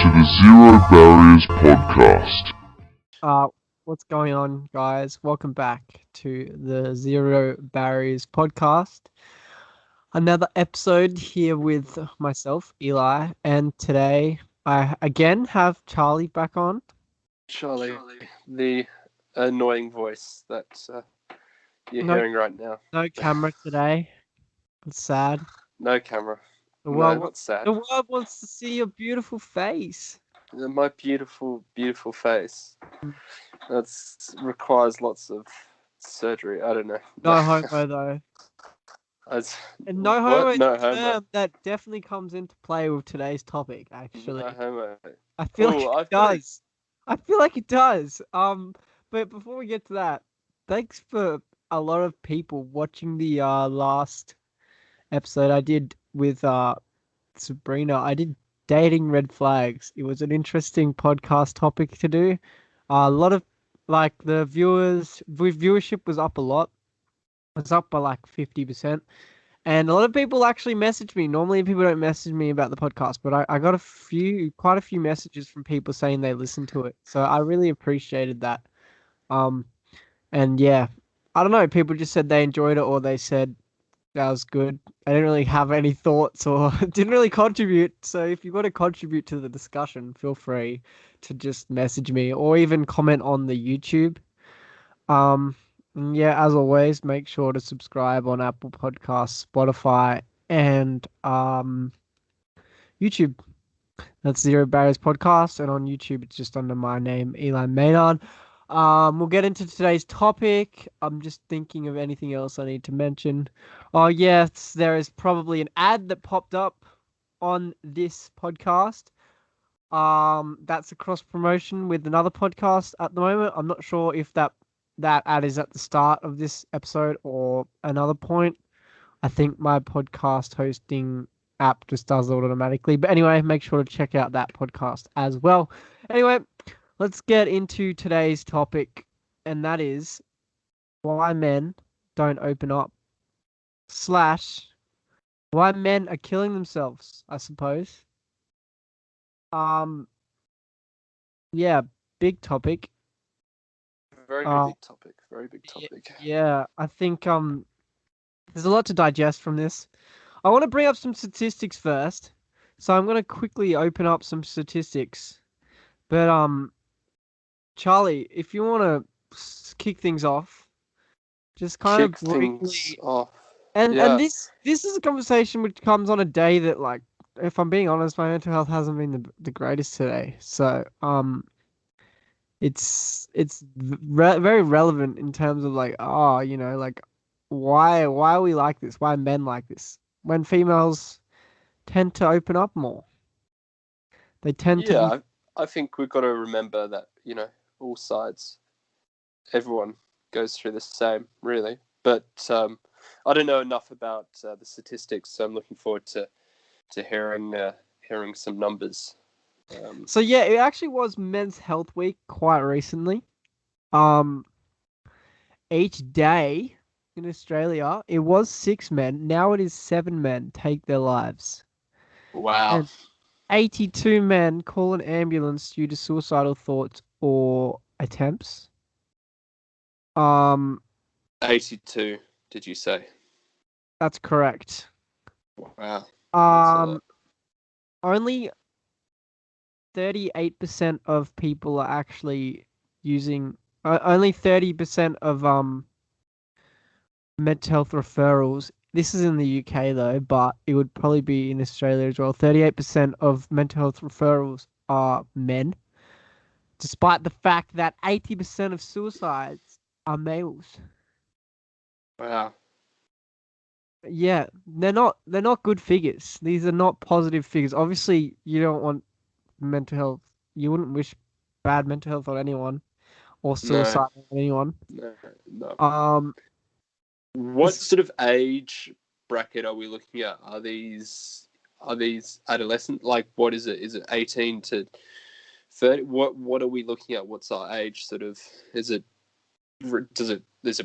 to the Zero Barriers Podcast. What's going on, guys? Welcome back to the Zero Barriers Podcast. Another episode here with myself, Eli, and today I again have Charlie back on. Charlie, the annoying voice that you're No, hearing right now. no camera today. It's sad. No camera. The No, world, not sad. the world wants to see your beautiful face. My beautiful, beautiful face. That requires lots of surgery. I don't know. No homo though. And no homo is No a homo. term that definitely comes into play with today's topic, actually. No homo. I feel Ooh, like I've it got does. I feel like it does. But before we get to that, thanks for a lot of people watching the last episode I did with Sabrina. I did dating red flags. It was an interesting podcast topic to do. A lot of the viewership was up a lot. It was up by like 50%. And a lot of people actually messaged me. Normally people don't message me about the podcast, but I got quite a few messages from people saying they listened to it. So I really appreciated that. And yeah, I don't know, people just said they enjoyed it or they said that was good. I didn't really have any thoughts or didn't really contribute. So if you want to contribute to the discussion, feel free to just message me or even comment on the YouTube. And yeah, as always, make sure to subscribe on Apple Podcasts, Spotify, and YouTube. That's Zero Barriers Podcast, and on YouTube it's just under my name, Eli Maynard. We'll get into today's topic. I'm just thinking of anything else I need to mention. Oh yes, there is probably an ad that popped up on this podcast. That's a cross promotion with another podcast at the moment. I'm not sure if that ad is at the start of this episode or another point. I think my podcast hosting app just does it automatically. But anyway, make sure to check out that podcast as well. Anyway, let's get into today's topic, and that is why men don't open up / why men are killing themselves, I suppose. Yeah, big topic. Very big topic. Very big topic. Yeah, I think there's a lot to digest from this. I want to bring up some statistics first. So I'm going to quickly open up some statistics. But Charlie, if you want to kick things off, just kind of briefly. And this is a conversation which comes on a day that, like, if I'm being honest, my mental health hasn't been the greatest today. So it's very relevant in terms of like, like why are we like this? Why are men like this? When females tend to open up more, they tend to. Yeah, I think we've got to remember that all sides, everyone goes through the same, really. But I don't know enough about the statistics, so I'm looking forward to hearing some numbers. So yeah, it actually was Men's Health Week quite recently. Each day in Australia, it was 6 men. Now it is 7 men take their lives. Wow. And 82 men call an ambulance due to suicidal thoughts or attempts. 82, did you say? That's correct. Wow. Only 38% of people are actually using. Only 30% of mental health referrals. This is in the UK though, but it would probably be in Australia as well. 38% of mental health referrals are men, despite the fact that 80% of suicides are males. Wow. Yeah, they're not good figures. These are not positive figures. Obviously, you don't want mental health. You wouldn't wish bad mental health on anyone or suicide on anyone. No. What sort of age bracket are we looking at? Are these adolescent? Like, what is it? Is it 18 to 30? What are we looking at? What's our age? Sort of, is it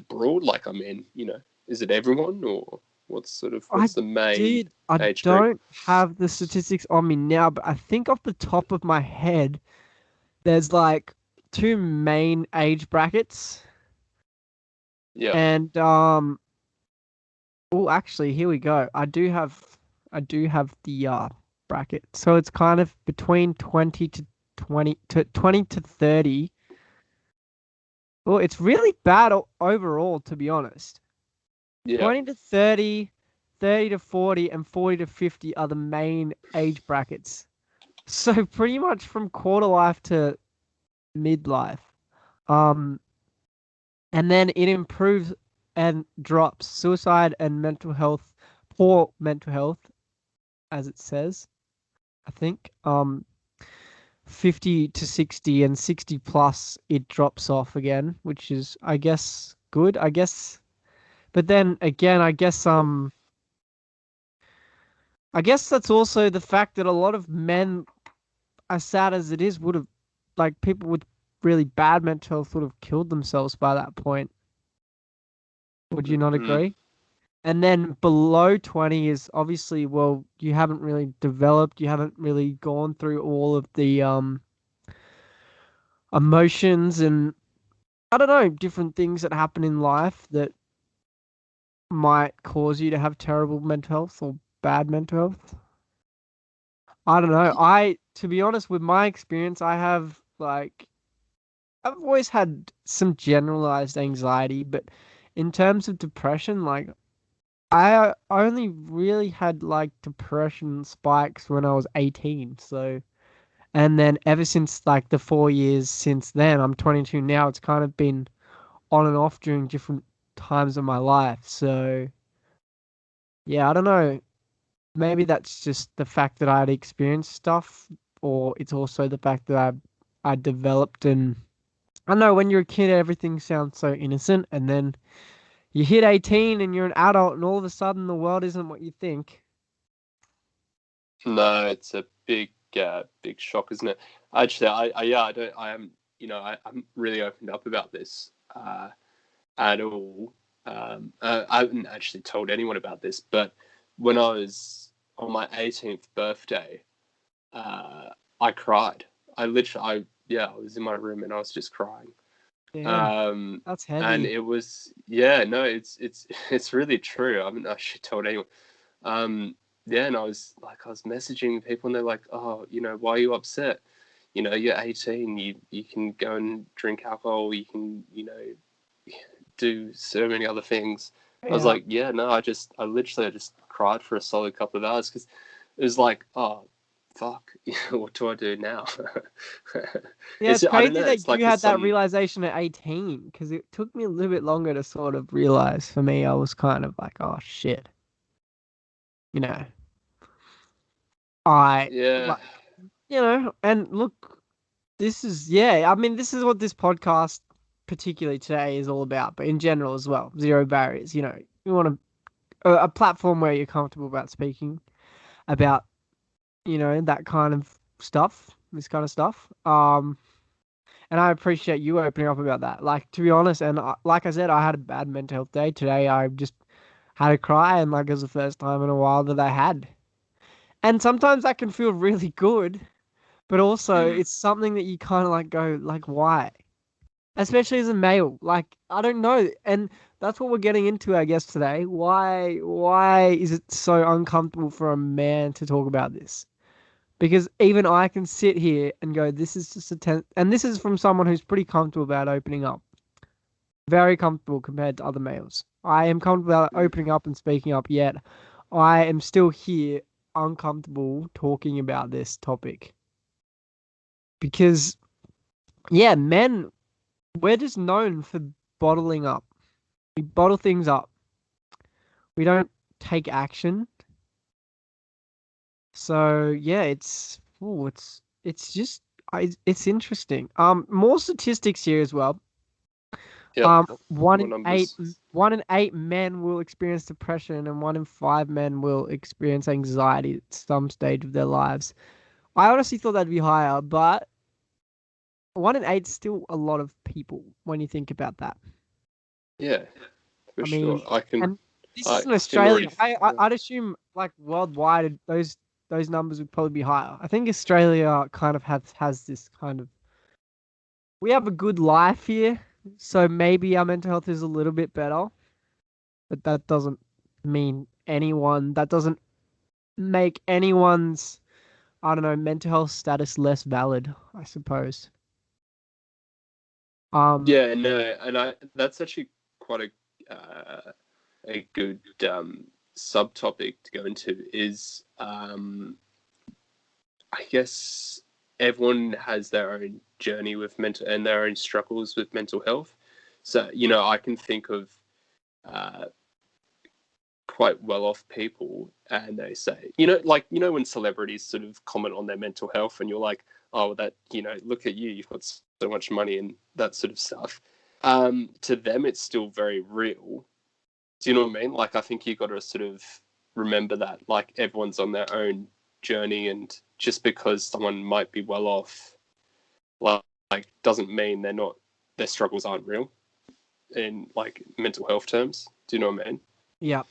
broad? Like, I mean, is it everyone or? What's the I main age group? don't have the statistics on me now, but I think off the top of my head, there's like two main age brackets. Yeah. And oh, actually, here we go. I do have the bracket. So it's kind of between 20 to 30. Well, it's really bad overall, to be honest. Yeah. 20 to 30, 30 to 40, and 40 to 50 are the main age brackets. So pretty much from quarter life to midlife. Um, and then it improves and drops suicide and mental health, poor mental health, as it says. I think 50 to 60 and 60 plus it drops off again, which is I guess good. I guess, but then again, I guess that's also the fact that a lot of men, as sad as it is, would have, like, people with really bad mental health would have killed themselves by that point. Would you not agree? And then below 20 is obviously, well, you haven't really developed, you haven't really gone through all of the emotions and I don't know, different things that happen in life that might cause you to have terrible mental health or bad mental health. I don't know. To be honest, with my experience, I've always had some generalized anxiety, but in terms of depression, like, I only really had like depression spikes when I was 18. So, and then ever since like the 4 years since then, I'm 22 now, it's kind of been on and off during different times of my life. So, yeah, I don't know. Maybe that's just the fact that I'd experienced stuff, or it's also the fact that I developed. And I don't know, when you're a kid, everything sounds so innocent, and then you hit 18 and you're an adult, and all of a sudden the world isn't what you think. No, it's a big shock, isn't it? Actually, I haven't really opened up about this at all. I haven't actually told anyone about this, but when I was on my 18th birthday, I cried. I was in my room and I was just crying. That's And heavy. it was, yeah, no, it's it's really true. I haven't actually told anyone. Yeah, and I was messaging people, and they're like, "Oh, why are you upset? You're 18. You can go and drink alcohol. You can, do so many other things." I was Yeah. like, "Yeah, no, I just cried for a solid couple of hours because it was like, oh, fuck, what do I do now?" Yeah, it's I don't crazy know. that It's like you there's had that some, realization at 18, because it took me a little bit longer to sort of realize. For me, I was kind of like, oh shit, you know, I yeah, like, and look, yeah, I mean, this is what this podcast, particularly today, is all about, but in general as well. Zero barriers, you want a platform where you're comfortable about speaking about, that kind of stuff, this kind of stuff. And I appreciate you opening up about that. Like, to be honest, and like I said, I had a bad mental health day today. I just had a cry, and like it was the first time in a while that I had. And sometimes that can feel really good, but also mm, it's something that you kind of like go, like, why? Especially as a male. Like, I don't know. And that's what we're getting into, I guess, today. Why is it so uncomfortable for a man to talk about this? Because even I can sit here and go, this is just and this is from someone who's pretty comfortable about opening up. Very comfortable compared to other males. I am comfortable about mm. opening up and speaking up, yet I am still here uncomfortable talking about this topic. Because, yeah, men, we're just known for bottling up. We bottle things up. We don't take action. So yeah, it's just it's interesting. More statistics here as well. Yep. One More in eight, numbers. 1 in 8 men will experience depression, and 1 in 5 men will experience anxiety at some stage of their lives. I honestly thought that'd be higher, but 1 in 8 is still a lot of people when you think about that. Yeah, for I sure. mean, I can. and This is in in order Australia. I'd assume like worldwide those numbers would probably be higher. I think Australia kind of has this kind of we have a good life here, so maybe our mental health is a little bit better, but that doesn't mean that doesn't make anyone's I don't know mental health status less valid, I suppose. Yeah, no, and that's actually quite a good subtopic to go into is I guess everyone has their own journey with mental and their own struggles with mental health. So, I can think of uh, quite well-off people, and they say, when celebrities sort of comment on their mental health, and you're like, oh, that, look at you, you've got so much money and that sort of stuff. To them, it's still very real. Do you know what I mean? Like, I think you got to sort of remember that, like, everyone's on their own journey, and just because someone might be well off, like doesn't mean their struggles aren't real in like mental health terms. Do you know what I mean? Yeah.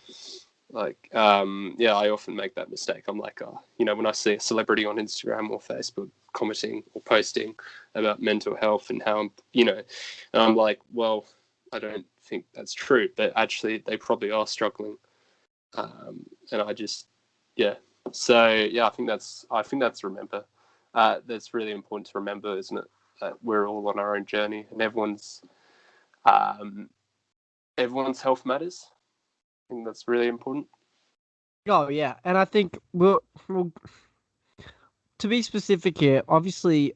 Like, I often make that mistake. I'm like, when I see a celebrity on Instagram or Facebook commenting or posting about mental health and how, and I'm like, well, I don't think that's true, but actually they probably are struggling. And I just, yeah. So yeah, I think that's remember. That's really important to remember, isn't it? That we're all on our own journey, and um, everyone's health matters. I think that's really important. Oh yeah, and I think we'll to be specific here. Obviously,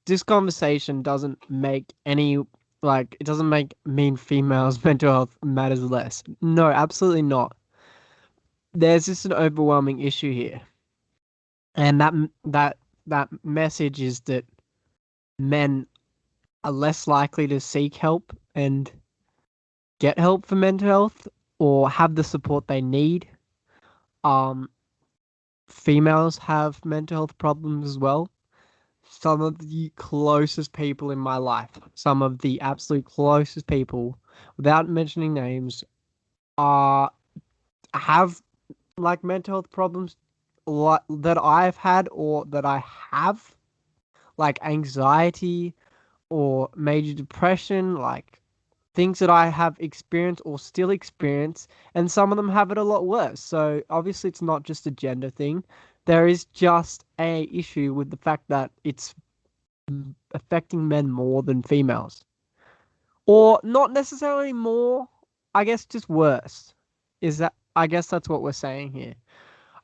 this conversation doesn't make any it doesn't make mean females' mental health matters less. No, absolutely not. There's just an overwhelming issue here, and that message is that men are less likely to seek help and get help for mental health or have the support they need. Um, Females have mental health problems as well. Some of the closest people in my life, some of the absolute closest people, without mentioning names, are have like mental health problems that I've had or that I have, like anxiety or major depression, like things that I have experienced or still experience, and some of them have it a lot worse. So obviously, it's not just a gender thing. There is just a issue with the fact that it's affecting men more than females, or not necessarily more. I guess just worse. Is that? I guess that's what we're saying here.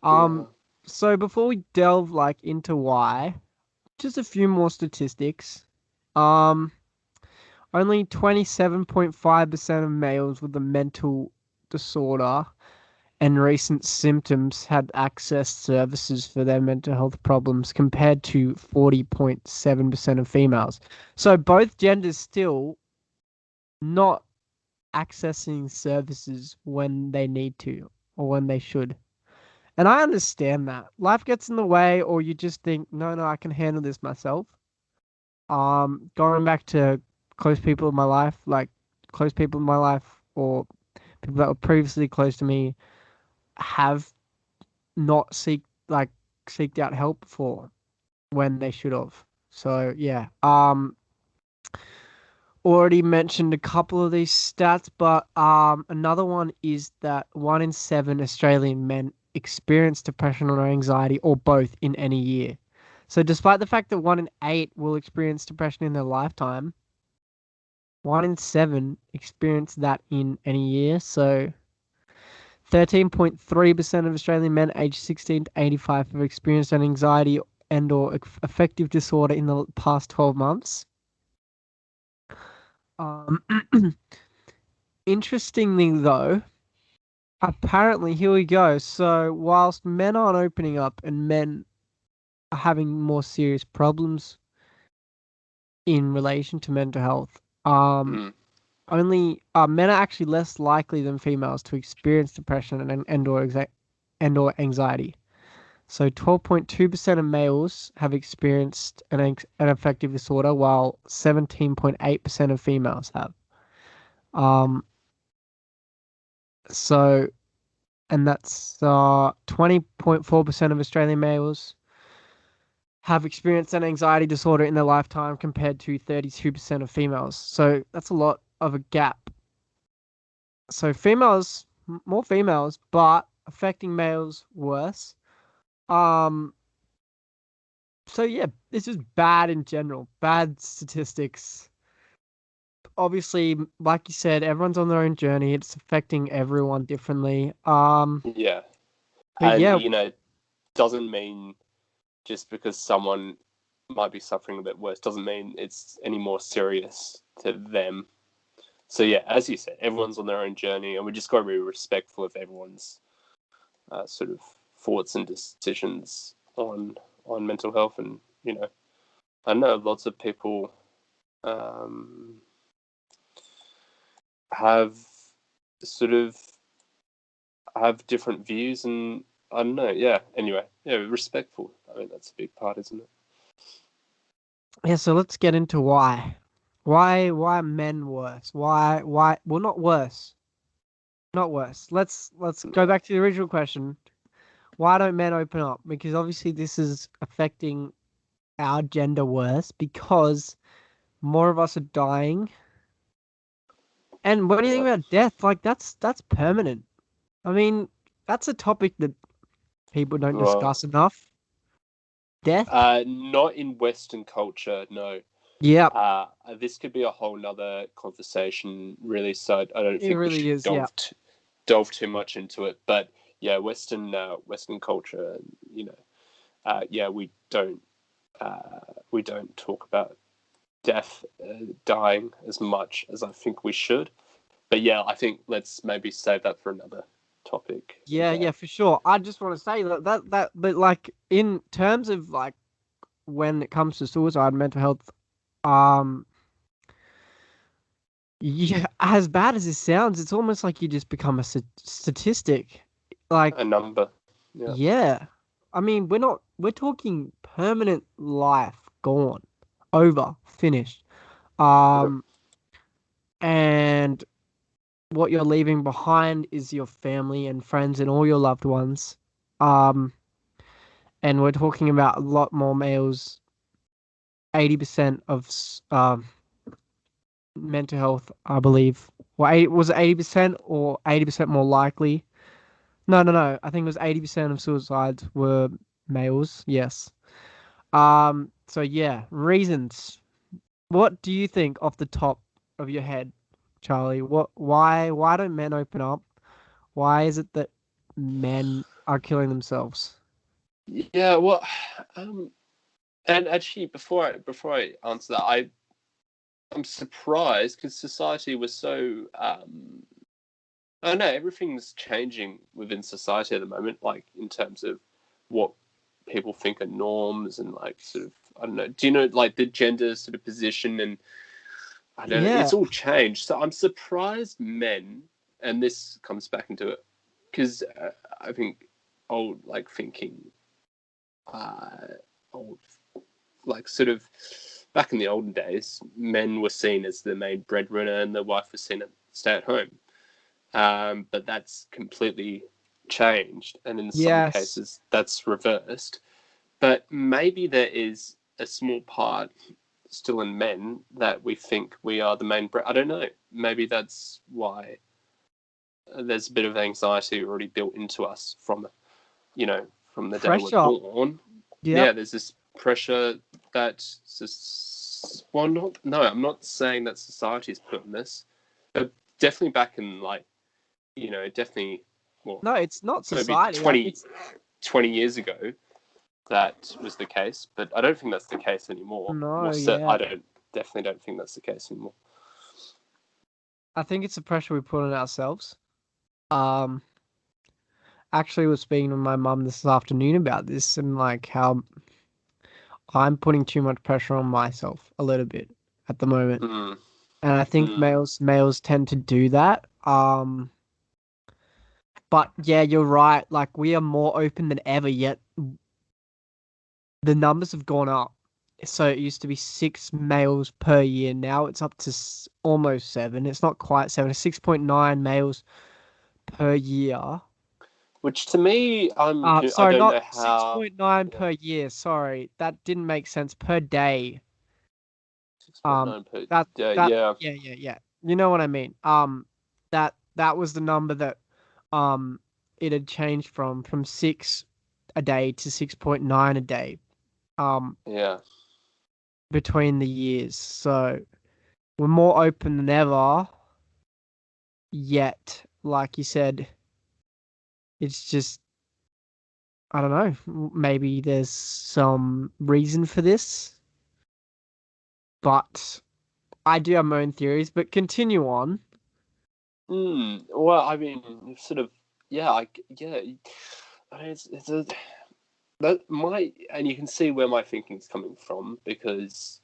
Yeah. So before we delve into why, just a few more statistics. Um, Only 27.5% of males with a mental disorder and recent symptoms had access services for their mental health problems compared to 40.7% of females. So both genders still not accessing services when they need to or when they should. And I understand that. Life gets in the way or you just think, no, I can handle this myself. Going back to close people in my life, close people in my life or people that were previously close to me have not seeked out help for when they should have. So yeah. Already mentioned a couple of these stats, but another one is that 1 in 7 Australian men experience depression or anxiety or both in any year. So despite the fact that 1 in 8 will experience depression in their lifetime, 1 in 7 experience that in any year. So 13.3% of Australian men aged 16 to 85 have experienced an anxiety and or affective disorder in the past 12 months. Um, Interestingly, though, apparently, here we go. So, whilst men aren't opening up and men are having more serious problems in relation to mental health, Mm. only men are actually less likely than females to experience depression and or anxiety. So 12.2% of males have experienced an affective disorder, while 17.8% of females have. Um, So, and that's 20.4% of Australian males have experienced an anxiety disorder in their lifetime compared to 32% of females. So that's a lot of a gap. So females, more females, but affecting males worse. Um, so yeah, it's just bad in general. Bad statistics. Obviously, like you said, everyone's on their own journey. It's affecting everyone differently. Yeah. But And, yeah, doesn't mean just because someone might be suffering a bit worse, doesn't mean it's any more serious to them. So, yeah, as you said, everyone's on their own journey, and we just got to be respectful of everyone's sort of thoughts and decisions on mental health. And, I know lots of people um, have sort of have different views, and I don't know. Yeah. Anyway, yeah, respectful. I mean, that's a big part, isn't it? yeah. So let's get into why. Why are men worse? Why? Well, not worse. Not worse. Let's go back to the original question. Why don't men open up? Because obviously this is affecting our gender worse because more of us are dying. And what do you think Yeah. about death? Like that's permanent. I mean, that's a topic that people don't Well, discuss enough. Death? not in Western culture, no. Yep, This could be a whole nother conversation, really. So I don't it think we really should is. Yeah. delve too much into it. But yeah, Western culture, yeah, we don't talk about death, dying as much as I think we should. But yeah, I think let's maybe save that for another topic Yeah, again. yeah, for sure. I just want to say but like in terms of like when it comes to suicide and mental health, um, yeah, as bad as it sounds, it's almost like you just become a statistic. Like, A number, yeah. yeah, I mean, we're talking permanent life gone, over, finished. Yep. Um, and what you're leaving behind is your family and friends and all your loved ones. Um, and we're talking about a lot more males. 80% of mental health, I believe. Well, was it 80% or 80% more likely? No, no, no. I think it was 80% of suicides were males. Yes. So yeah, reasons. What do you think off the top of your head, Charlie? Why don't men open up? Why is it that men are killing themselves? Yeah, well, um, and actually, before I answer that, I'm surprised because society was so. I don't know, everything's changing within society at the moment, like in terms of what people think are norms and like sort of I don't know. Do you know like the gender sort of position and I don't know. Yeah, It's all changed. So I'm surprised men, and this comes back into it because I think old like thinking, uh, old like sort of back in the olden days, men were seen as the main breadwinner and the wife was seen to stay at home. But that's completely changed, and in some yes, cases, that's reversed. But maybe there is a small part still in men that we think we are the main. I don't know. Maybe that's why there's a bit of anxiety already built into us from from the day we're pressure. born. Yep. Yeah, there's this pressure that well, not no, I'm not saying that society's put in this, but definitely back in like definitely well No, it's not maybe society. It's 20 years ago that was the case, but I don't think that's the case anymore. no, Well, so yeah. I definitely don't think that's the case anymore. I think it's the pressure we put on ourselves. Um, actually was speaking to my mum this afternoon about this and like how I'm putting too much pressure on myself a little bit at the moment. Mm, And I think mm, males tend to do that. But yeah, you're right. Like we are more open than ever, yet the numbers have gone up. So it used to be 6 males per year. Now it's up to almost 7. It's not quite 7. It's 6.9 males per year. Which to me, I Sorry, don't not know how. 6.9 Yeah, per year. Sorry, that didn't make sense. Per day. 6.9 per That day. that Yeah, yeah. You know what I mean. That was the number that um it had changed from 6 a day to 6.9 a day. yeah. Between the years. So we're more open than ever. Yet, like you said, it's just I don't know. Maybe there's some reason for this, but I do have my own theories. But continue on. Well, I mean, sort of. Yeah, yeah. I mean, it's a that my and you can see where my thinking's coming from because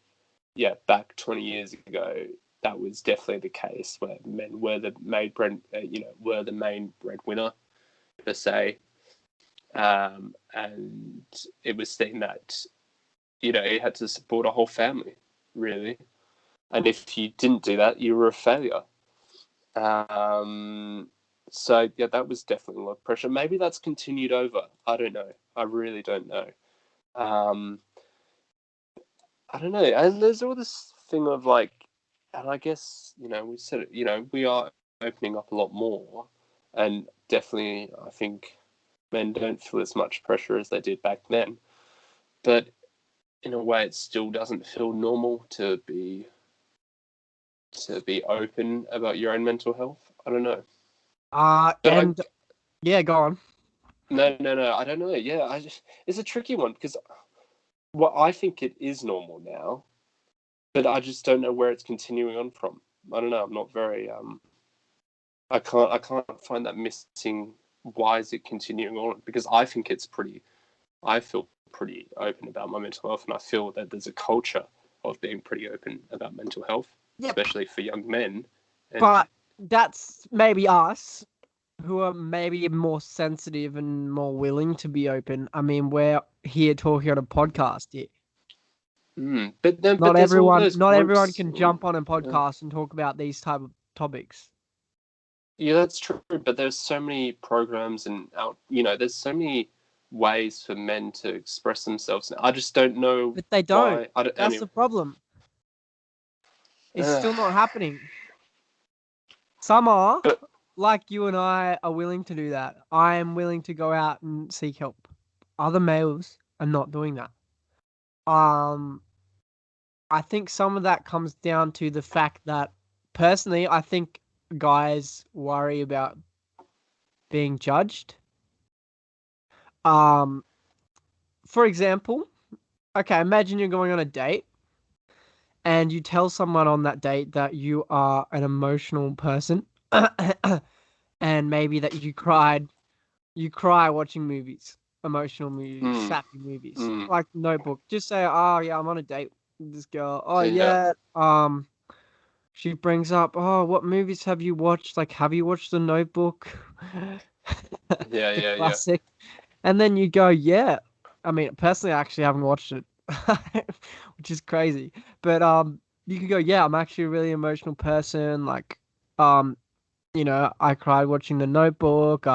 yeah, back 20 years ago, that was definitely the case where men were the were the main breadwinner per se, and it was seen that you had to support a whole family really, and if you didn't do that, you were a failure. Um, so yeah, that was definitely a lot of pressure. Maybe that's continued over. I don't know. I really don't know. Um, I don't know. And there's all this thing of like, and I guess, we said it, we are opening up a lot more. And definitely, I think men don't feel as much pressure as they did back then. But in a way, it still doesn't feel normal to be open about your own mental health. I don't know. But And yeah, go on. no, I don't know. Yeah, it's a tricky one because I think it is normal now, but I just don't know where it's continuing on from. I don't know. I'm not very. I can't find that missing. Why is it continuing on? Because I think it's pretty. I feel pretty open about my mental health, and I feel that there's a culture of being pretty open about mental health, Yep. especially for young men. And But that's maybe us who are maybe more sensitive and more willing to be open. I mean, we're here talking on a podcast here. but there's all those Not everyone groups. can jump on a Yeah. podcast and talk about these type of topics. Yeah, that's true. But there's so many programs and there's so many ways for men to express themselves. I just don't know But they don't. why. I don't, That's anyway. the problem. It's still not happening. Some are, But like you and I, are willing to do that. I am willing to go out and seek help. Other males are not doing that. Um, I think some of that comes down to the fact that, personally, I think guys worry about being judged. Um, for example, okay, imagine you're going on a date and you tell someone on that date that you are an emotional person and maybe that you cry watching movies, emotional movies, mm, sappy movies, mm, like Notebook. Just say, "Oh yeah, I'm on a date with this girl." Oh yeah, yeah, she brings up, "Oh, what movies have you watched? Like, have you watched The Notebook?" yeah, The yeah, yeah. classic. And then you go, "Yeah." I mean, personally, I actually haven't watched it, which is crazy. But you can go, "Yeah, I'm actually a really emotional person. Like, um, I cried watching The Notebook.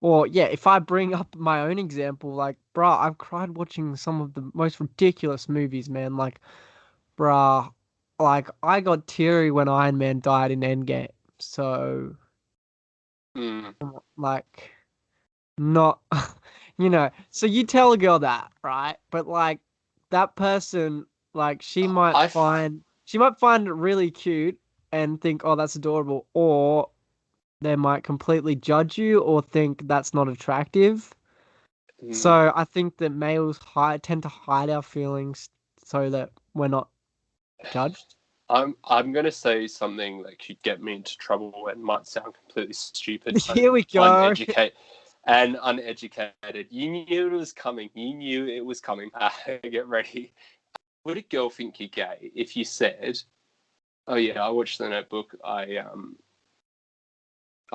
Or yeah, if I bring up my own example, like, bruh, I've cried watching some of the most ridiculous movies, man. Like, bruh, like I got teary when Iron Man died in Endgame. So, Mm. like, not, So you tell a girl that, right? But like, that person, like, I, f- she might find it really cute and think, oh, that's adorable, or they might completely judge you or think that's not attractive. mm, So I think that tend to hide our feelings so that we're not judged. I'm gonna say something that could get me into trouble and might sound completely stupid Here and we go. uneducated. You knew it was coming. You knew it was coming. Get ready. Would a girl think you're gay if you said, "Oh yeah, I watched The Notebook. I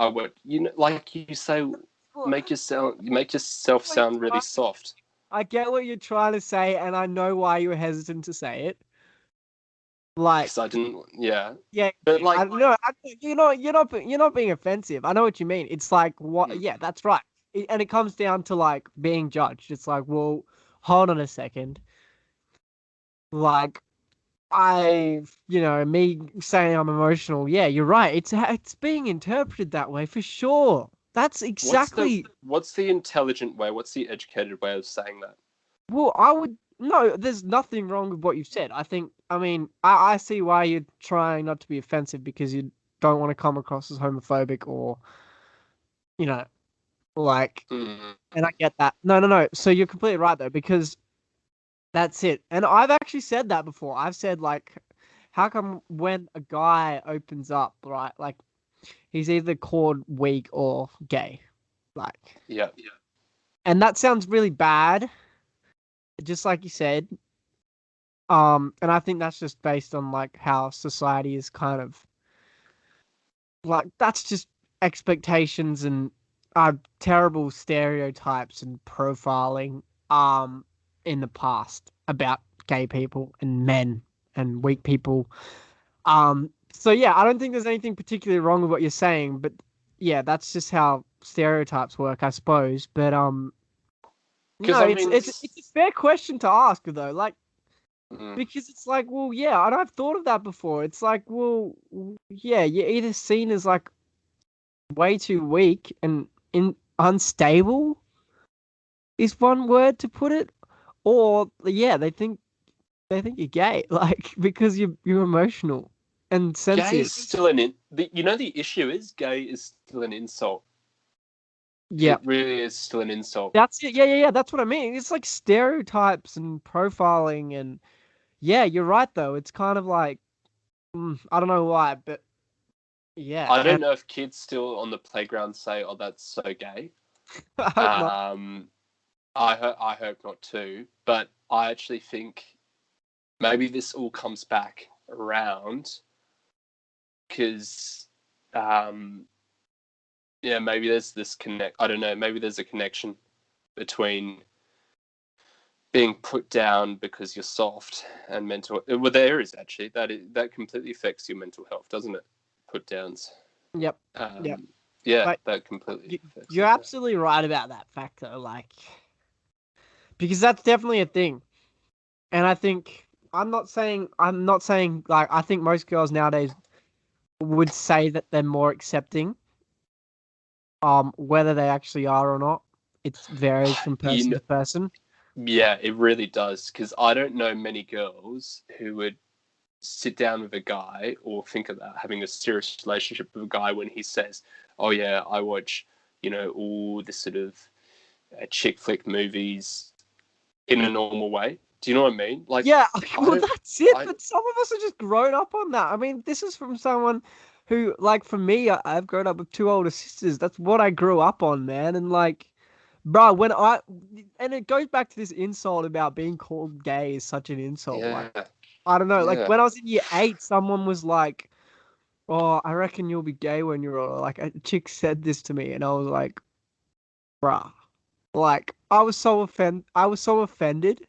would," like you say, make yourself sound really soft. I get what you're trying to say, and I know why you were hesitant to say it. Like, Because I didn't. Yeah, yeah, but like, you're not being offensive. I know what you mean. It's like what? Yeah, that's right. And it comes down to like being judged. It's like, well, hold on a second. Like, me saying I'm emotional. Yeah, you're right. It's being interpreted that way for sure. That's exactly. what's the intelligent way? What's the educated way of saying that? Well, I would no. There's nothing wrong with what you've said. I mean, I see why you're trying not to be offensive because you don't want to come across as homophobic or you know, like. Mm. And I get that. No, no, no. So you're completely right though because that's it. And I've actually said that before. I've said like, how come when a guy opens up, right? Like he's either called weak or gay, like, Yeah. and that sounds really bad, just like you said. And I think that's just based on like how society is kind of like that's just expectations and terrible stereotypes and profiling in the past about gay people and men and weak people. So yeah, I don't think there's anything particularly wrong with what you're saying, but yeah, that's just how stereotypes work, I suppose. But Because no, I it's mean, it's a fair question to ask though, like mm, because it's like, well, yeah, and I've thought of that before. It's like, well, yeah, you're either seen as like way too weak and unstable is one word to put it, or yeah, they think you're gay, like because you're emotional and gay sensitive. is still an in. The issue is gay is still an insult. Yeah, It really is still an insult. that's it. Yeah, yeah, yeah. That's what I mean. It's like stereotypes and profiling, and yeah, you're right though. It's kind of like I don't know why, but yeah, I don't and know if kids still on the playground say, "Oh, that's so gay." I hope not. Um, I hope not too. But I actually think maybe this all comes back around because, yeah, maybe there's this connect. I don't know. Maybe there's a connection between being put down because you're soft and mental. Well, there is actually that completely affects your mental health, doesn't it? Put downs. Yep, yep. Um, yeah, But that completely affects you're it. Yeah. absolutely right about that fact, though. Like, because that's definitely a thing, and I think I'm not saying like I think most girls nowadays would say that they're more accepting. Whether they actually are or not, it varies from You person know, to person. yeah, it really does. Because I don't know many girls who would sit down with a guy or think about having a serious relationship with a guy when he says, "Oh yeah, I watch, all this sort of chick flick movies in a normal way." Do you know what I mean? Like, Yeah, I well, don't, that's it. I But some of us are just grown up on that. I mean, this is from someone who, like, for me, I've grown up with two older sisters. That's what I grew up on, man. And like, bro, and it goes back to this insult about being called gay is such an insult. Like, yeah, I don't know. Like, yeah. when I was in year 8, someone was like, "Oh, I reckon you'll be gay when you're older." Like, a chick said this to me, and I was like, "Bruh." Like, I was so offended.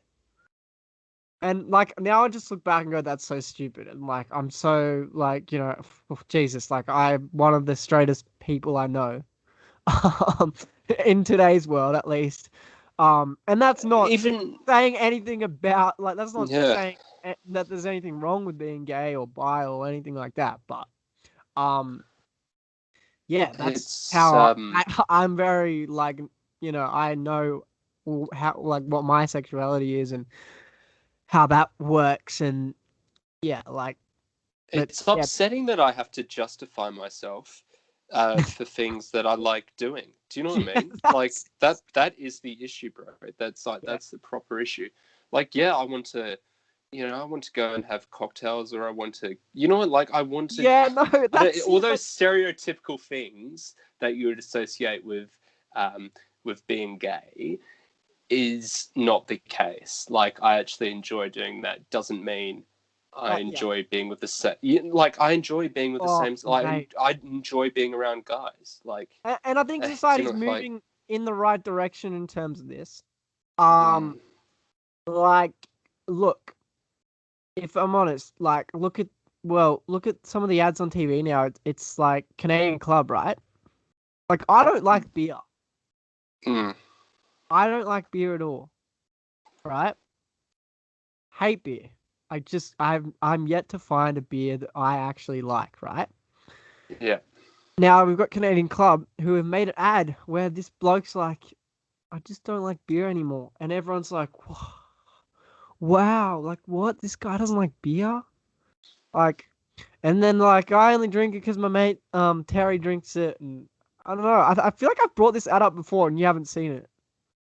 And like now I just look back and go, that's so stupid. And like I'm so like, Jesus, like I'm one of the straightest people I know. Um, in today's world at least. And that's not Even saying anything about like that's not yeah, saying that there's anything wrong with being gay or bi or anything like that. But um yeah, that's it's how I'm very like, I know how like what my sexuality is and how that works and yeah, like, but it's yeah, upsetting that I have to justify myself for things that I like doing. Do you know what I yeah, mean? Like that's that is the issue, bro. yeah, That's the proper issue. Like, yeah, I want to go and have cocktails, or I want to, like I want to. yeah, no, I don't, that's all it. those Like, stereotypical things that you would associate um, with being gay is not the case. Like, I actually enjoy doing that. Doesn't mean I yeah, enjoy being with the same. Like, I enjoy being with the oh, same. Like, mate, I enjoy being around guys. Like, and I think do you society's know, like, moving in the right direction in terms of this. mm, Um, like, look. if I'm honest, like look at some of the ads on TV now. It's like Canadian Club, right? Like I don't like beer. Mm. I don't like beer at all, right? Hate beer. I'm yet to find a beer that I actually like, right? Yeah. Now we've got Canadian Club who have made an ad where this bloke's like, I just don't like beer anymore, and everyone's like, wow, like what? This guy doesn't like beer? Like, and then like I only drink it because my mate Terry drinks it, and I don't know. I feel like I've brought this ad up before and you haven't seen it.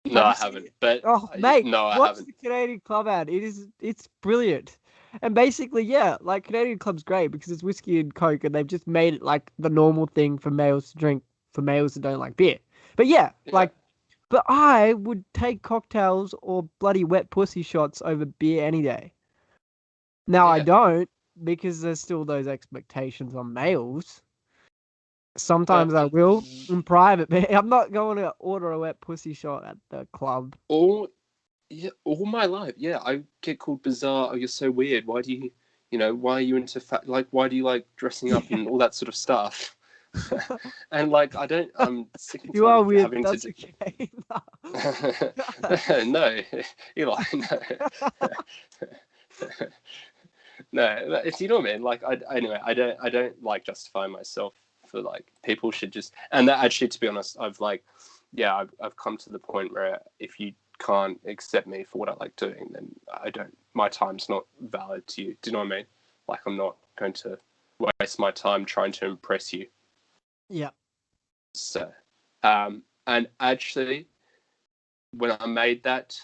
No, Have I you seen haven't. it? But Oh, mate, no, I watch haven't. the Canadian Club ad. It's brilliant. And basically, yeah, like Canadian Club's great because it's whiskey and coke, and they've just made it like the normal thing for males to drink for males that don't like beer. But yeah, Yeah. like, but I would take cocktails or bloody wet pussy shots over beer any day. Now I Yeah. don't because there's still those expectations on males. Sometimes But I will in private, but I'm not going to order a wet pussy shot at the club. all yeah, all my life, yeah, I get called bizarre. Oh, you're so weird. Why do why are you into like, why do you like dressing up and all that sort of stuff? And like, I'm sick and You tired are of weird, but having to that's do. okay. No, Eli, no. No, if you know what I mean. Like, anyway, I don't like justifying myself for like people should just. And that actually, to be honest, I've come to the point where if you can't accept me for what I like doing, then I don't. My time's not valid to you. Do you know what I mean? Like, I'm not going to waste my time trying to impress you. Yeah. So, and actually, when I made that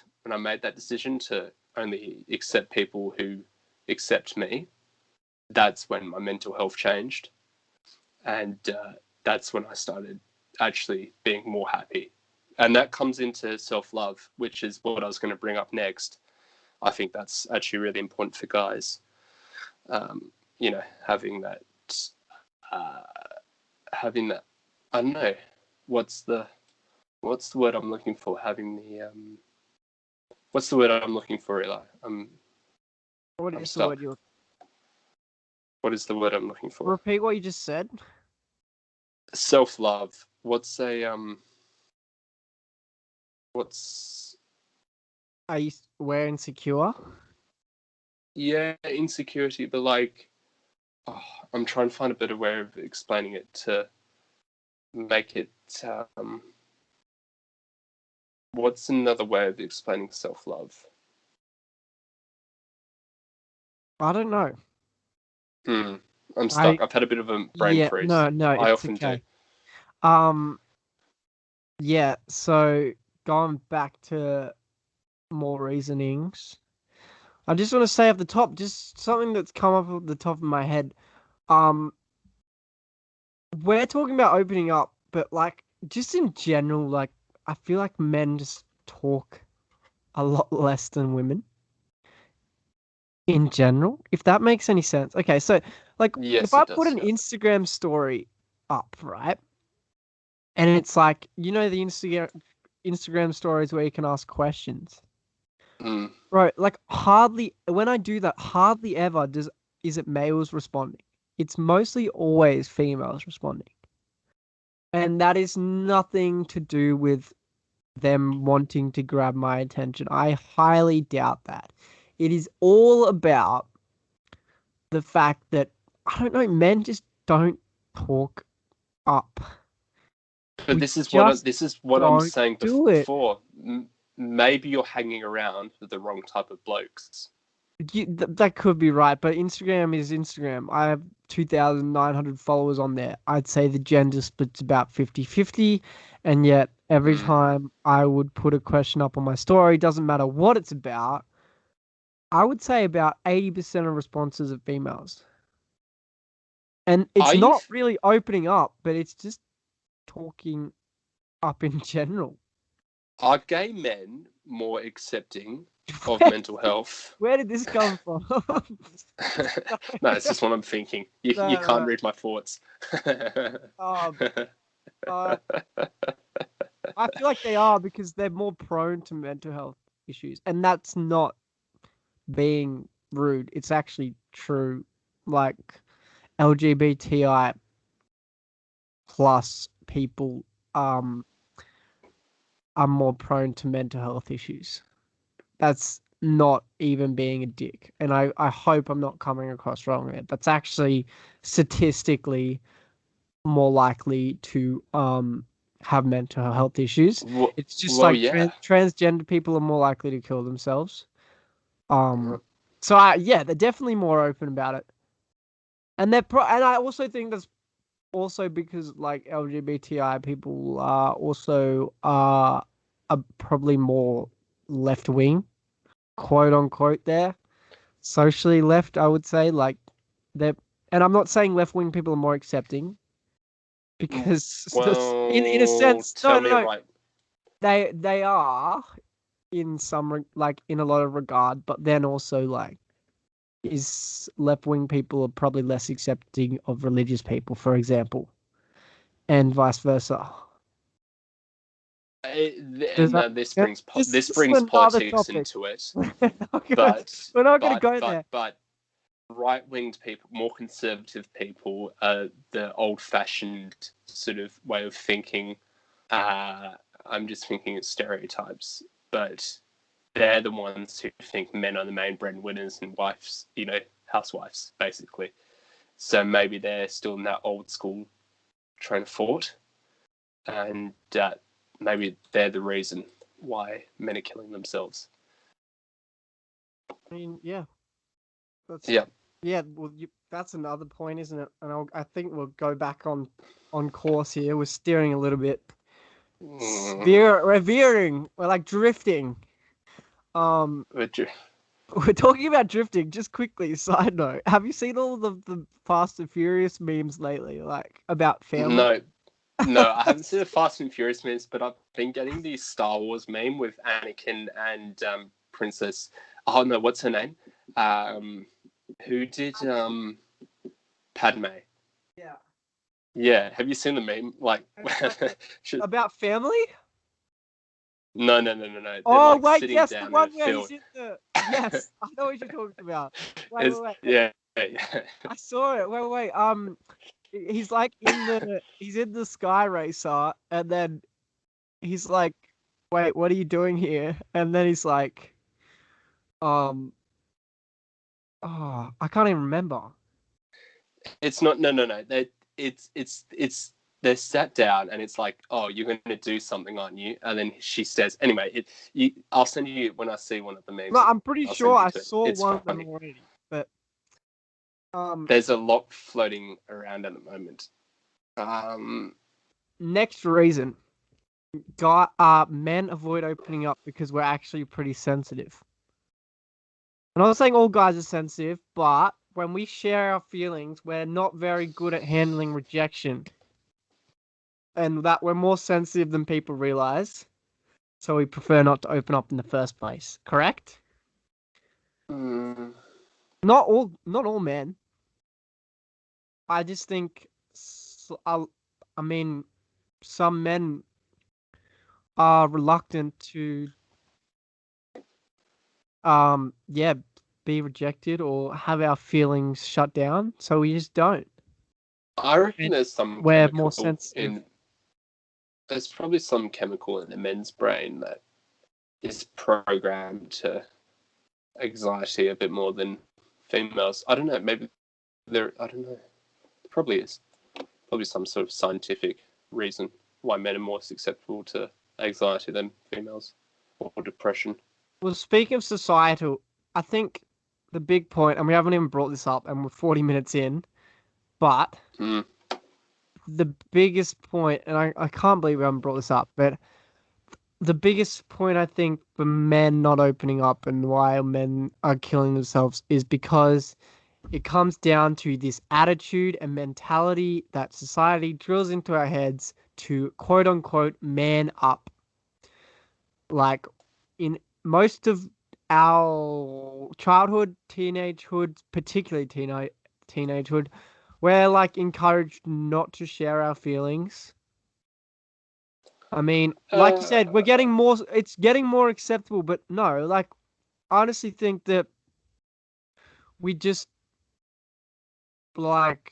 decision to only accept people who accept me, that's when my mental health changed, and that's when I started actually being more happy. And that comes into self-love, which is what I was going to bring up next. I think that's actually really important for guys. Having that, uh, having that. I don't know what's the word I'm looking for. Having the what's the word I'm looking for, Eli? What I'm is the word stuck. you What is the word I'm looking for? repeat what you just said? Self-love. What's Are you we're insecure? yeah, insecurity, but like, oh, I'm trying to find a better way of explaining it to make it. What's another way of explaining self-love? I don't know. I'm I stuck. I've had a bit of a brain yeah, freeze. no, I it's often do. okay. Yeah, so going back to more reasonings. I just want to say off the top, just something that's come up at the top of my head. Um, we're talking about opening up, but like just in general, like I feel like men just talk a lot less than women in general, if that makes any sense. Okay, so like if Yes, I it put does. an Yeah. Instagram story up, right? And it's like, you know, the Instagram stories where you can ask questions. Mm. Right, like hardly when I do that, hardly ever is it males responding. It's mostly always females responding. And that is nothing to do with them wanting to grab my attention. I highly doubt that. It is all about the fact that I don't know, men just don't talk up. But We just this is what I'm don't saying do it. before. Maybe you're hanging around with the wrong type of blokes. That could be right, but Instagram is Instagram. I have 2,900 followers on there. I'd say the gender split's about 50-50, and yet every Mm. time I would put a question up on my story, doesn't matter what it's about, I would say about 80% of responses are females. And it's Are you? not really opening up, but it's just talking up in general. Are gay men more accepting of mental health? Where did this come from? No, it's just what I'm thinking. You No, can't no. read my thoughts. Um, uh, I feel like they are because they're more prone to mental health issues, and that's not being rude. It's actually true. Like LGBTI plus people are more prone to mental health issues. That's not even being a dick. And I hope I'm not coming across wrong there. That's actually statistically more likely to have mental health issues. It's just Well, like yeah. transgender people are more likely to kill themselves. Uh-huh. So yeah, they're definitely more open about it. And and I also think that's also because like LGBTI people are also are probably more left wing, quote unquote. There, socially left, I would say. Like they're, and I'm not saying left wing people are more accepting because in a Well, sense, tell me no, right. they are in like in a lot of regard, but then also like is left wing people are probably less accepting of religious people, for example, and vice versa. Does And that this yeah, brings this this is brings another politics topic? into it. We're But not going to go there. right-winged people, more conservative people, the old-fashioned sort of way of thinking. I'm just thinking of stereotypes, but they're the ones who think men are the main breadwinners and wives, housewives, basically. So maybe they're still in that old school train of thought, and maybe they're the reason why men are killing themselves. I mean, yeah, that's Yeah. yeah. Well, that's another point, isn't it? And I think we'll go back on course here. We're steering a little bit. We're veering. We're like drifting. Um, But we're talking about drifting. Just quickly, side note: have you seen all the Fast and Furious memes lately? Like about family? no, no, I haven't seen the Fast and Furious memes, but I've been getting the Star Wars meme with Anakin and Princess. Oh no, what's her name? Um, who did Padme? Yeah. Yeah, have you seen the meme? Like, should, About family? no. They're Oh like wait, sitting yes, the down in a one where field. he's in the. Yes, I know what you're talking about. It's, Wait. yeah. I saw it. Wait. He's like he's in the Sky Racer, and then he's like, "Wait, what are you doing here?" And then he's like, um, "Oh, I can't even remember." It's not. No. It's they're sat down and it's like, oh, you're going to do something, aren't you? And then she says, anyway, I'll send you when I see one of the No, memes. I'm pretty I'll sure send you I to it. saw It's one of them funny. already, but There's a lot floating around at the moment. next reason, men avoid opening up because we're actually pretty sensitive. I'm not saying all guys are sensitive, but when we share our feelings, we're not very good at handling rejection. And that we're more sensitive than people realize. So we prefer not to open up in the first place. Correct? mm, Not all men. I just think I mean some men are reluctant to yeah, be rejected or have our feelings shut down, so we just don't. I reckon And there's some we're more chemical sensitive. in. There's probably some chemical in the men's brain that is programmed to anxiety a bit more than females. I don't know. Maybe there. I don't know. Probably is. Probably some sort of scientific reason why men are more susceptible to anxiety than females or depression. Well, speaking of societal, I think the big point, and we haven't even brought this up, and we're 40 minutes in, but Mm. the biggest point, and I can't believe we haven't brought this up, but the biggest point I think for men not opening up and why men are killing themselves is because it comes down to this attitude and mentality that society drills into our heads to quote unquote man up. Like in most of our childhood, teenagehood, particularly teenagehood, we're like encouraged not to share our feelings. I mean, like you said, it's getting more acceptable, but no, like I honestly think that we just like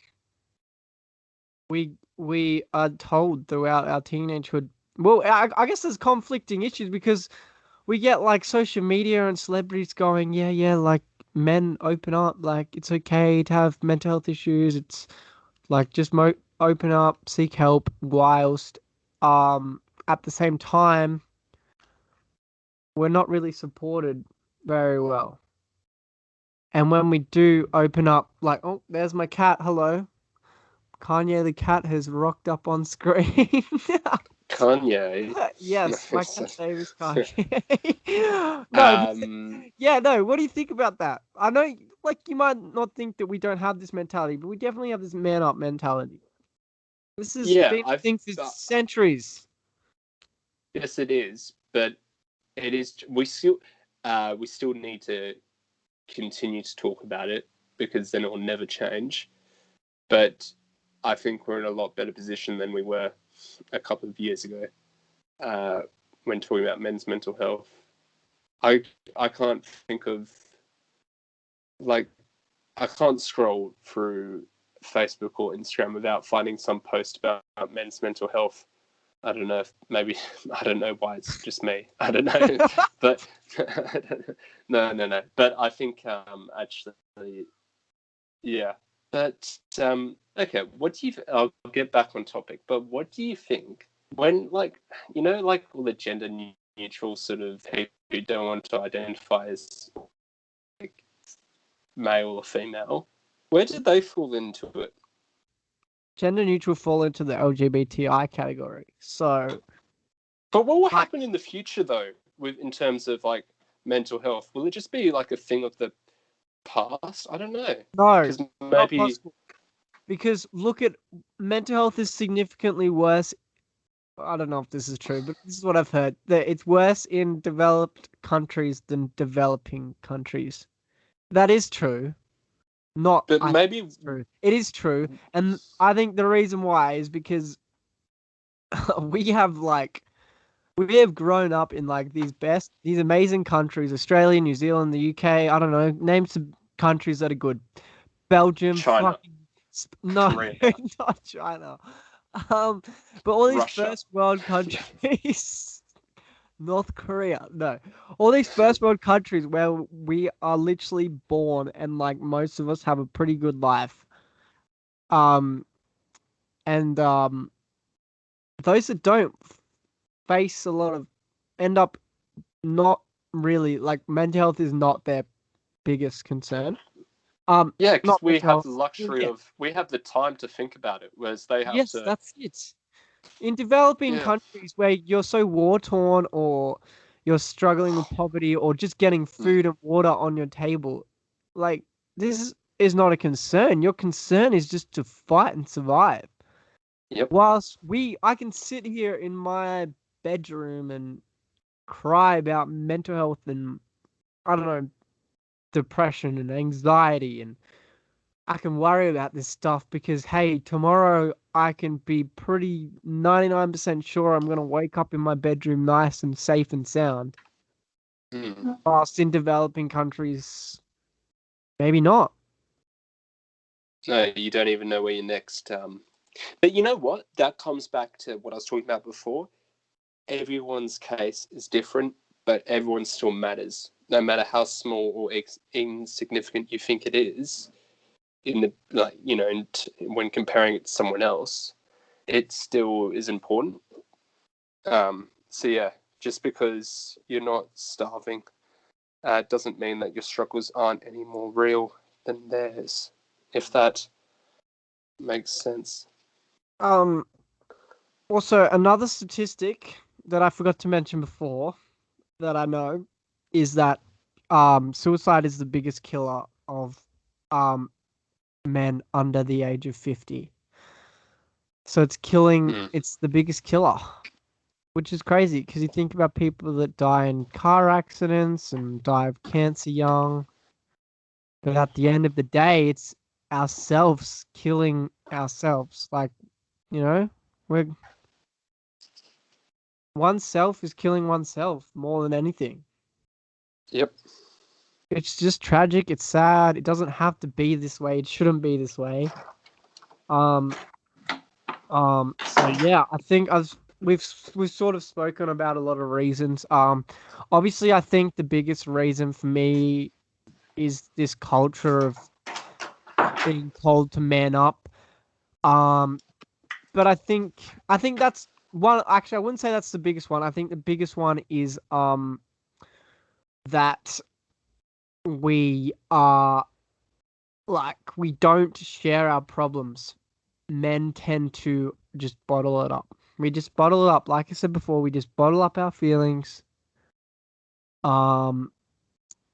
we are told throughout our teenagehood. Well, I guess there's conflicting issues because we get like social media and celebrities going, yeah, like men open up, like it's okay to have mental health issues. It's like just open up, seek help, whilst at the same time we're not really supported very well. And when we do open up, like, oh, there's my cat. Hello. Kanye the cat has rocked up on screen. Kanye. Yes, my cat's name is Kanye. No, um, yeah, no. What do you think about that? I know, like, you might not think that we don't have this mentality, but we definitely have this man up mentality. This has yeah, been a thing for centuries. yes, it is, but it is. We still need to continue to talk about it because then it will never change. But I think we're in a lot better position than we were a couple of years ago when talking about men's mental health. I can't think of like I can't scroll through Facebook or Instagram without finding some post about men's mental health. I don't know if maybe I don't know why it's just me. I don't know, but no. But I think actually, yeah. But okay. What do you? I'll get back on topic. But what do you think when like like all the gender neutral sort of people who don't want to identify as like male or female, where did they fall into it? Gender neutral fall into the LGBTI category. So, But what will like, happen in the future though, with in terms of like mental health? Will it just be like a thing of the past? I don't know. no, Because not maybe possible. Because look at mental health is significantly worse. I don't know if this is true, but this is what I've heard. That it's worse in developed countries than developing countries. That is true. Not, but I think maybe it's true. It is true. And I think the reason why is because we have like we have grown up in like these amazing countries, Australia, New Zealand, the UK. I don't know, name some countries that are good. Belgium, China, fucking no, Korea, not China. Um, but all these Russia. first world countries, North Korea, no, all these first world countries where we are literally born and like most of us have a pretty good life. Um, and those that don't face a lot of end up not really like mental health is not their biggest concern. Yeah, because Not we mental have health. the Well, luxury yeah, of we have the time to think about it, whereas they have yes, to. that's it. In developing Yeah. countries where you're so war torn or you're struggling with poverty or just getting Mm. food and water on your table, like is not a concern. Your concern is just to fight and survive. Yep. Whilst I can sit here in my bedroom and cry about mental health and I don't know, depression and anxiety and I can worry about this stuff because hey, tomorrow I can be pretty 99% sure I'm gonna wake up in my bedroom nice and safe and sound. Mm. Whilst in developing countries, maybe not. No, you don't even know where your next. But you know what? That comes back to what I was talking about before. Everyone's case is different, but everyone still matters, no matter how small or insignificant you think it is. In the when comparing it to someone else, it still is important. So yeah, just because you're not starving doesn't mean that your struggles aren't any more real than theirs. If that makes sense. Um Also another statistic that I forgot to mention before that I know is that suicide is the biggest killer of um men under the age of 50. So Mm. it's the biggest killer, which is crazy because you think about people that die in car accidents and die of cancer young. But at the end of the day, it's ourselves killing ourselves. Like, you know, we're oneself is killing oneself more than anything. Yep. it's just tragic. It's sad. It doesn't have to be this way. It shouldn't be this way. Um, so yeah, I think as we've sort of spoken about a lot of reasons. Obviously, I think the biggest reason for me is this culture of being told to man up. Um, but I think that's one. Actually, I wouldn't say that's the biggest one. I think the biggest one is that we are like we don't share our problems. Men tend to just bottle it up. We just bottle it up. Like I said before, we just bottle up our feelings. Um,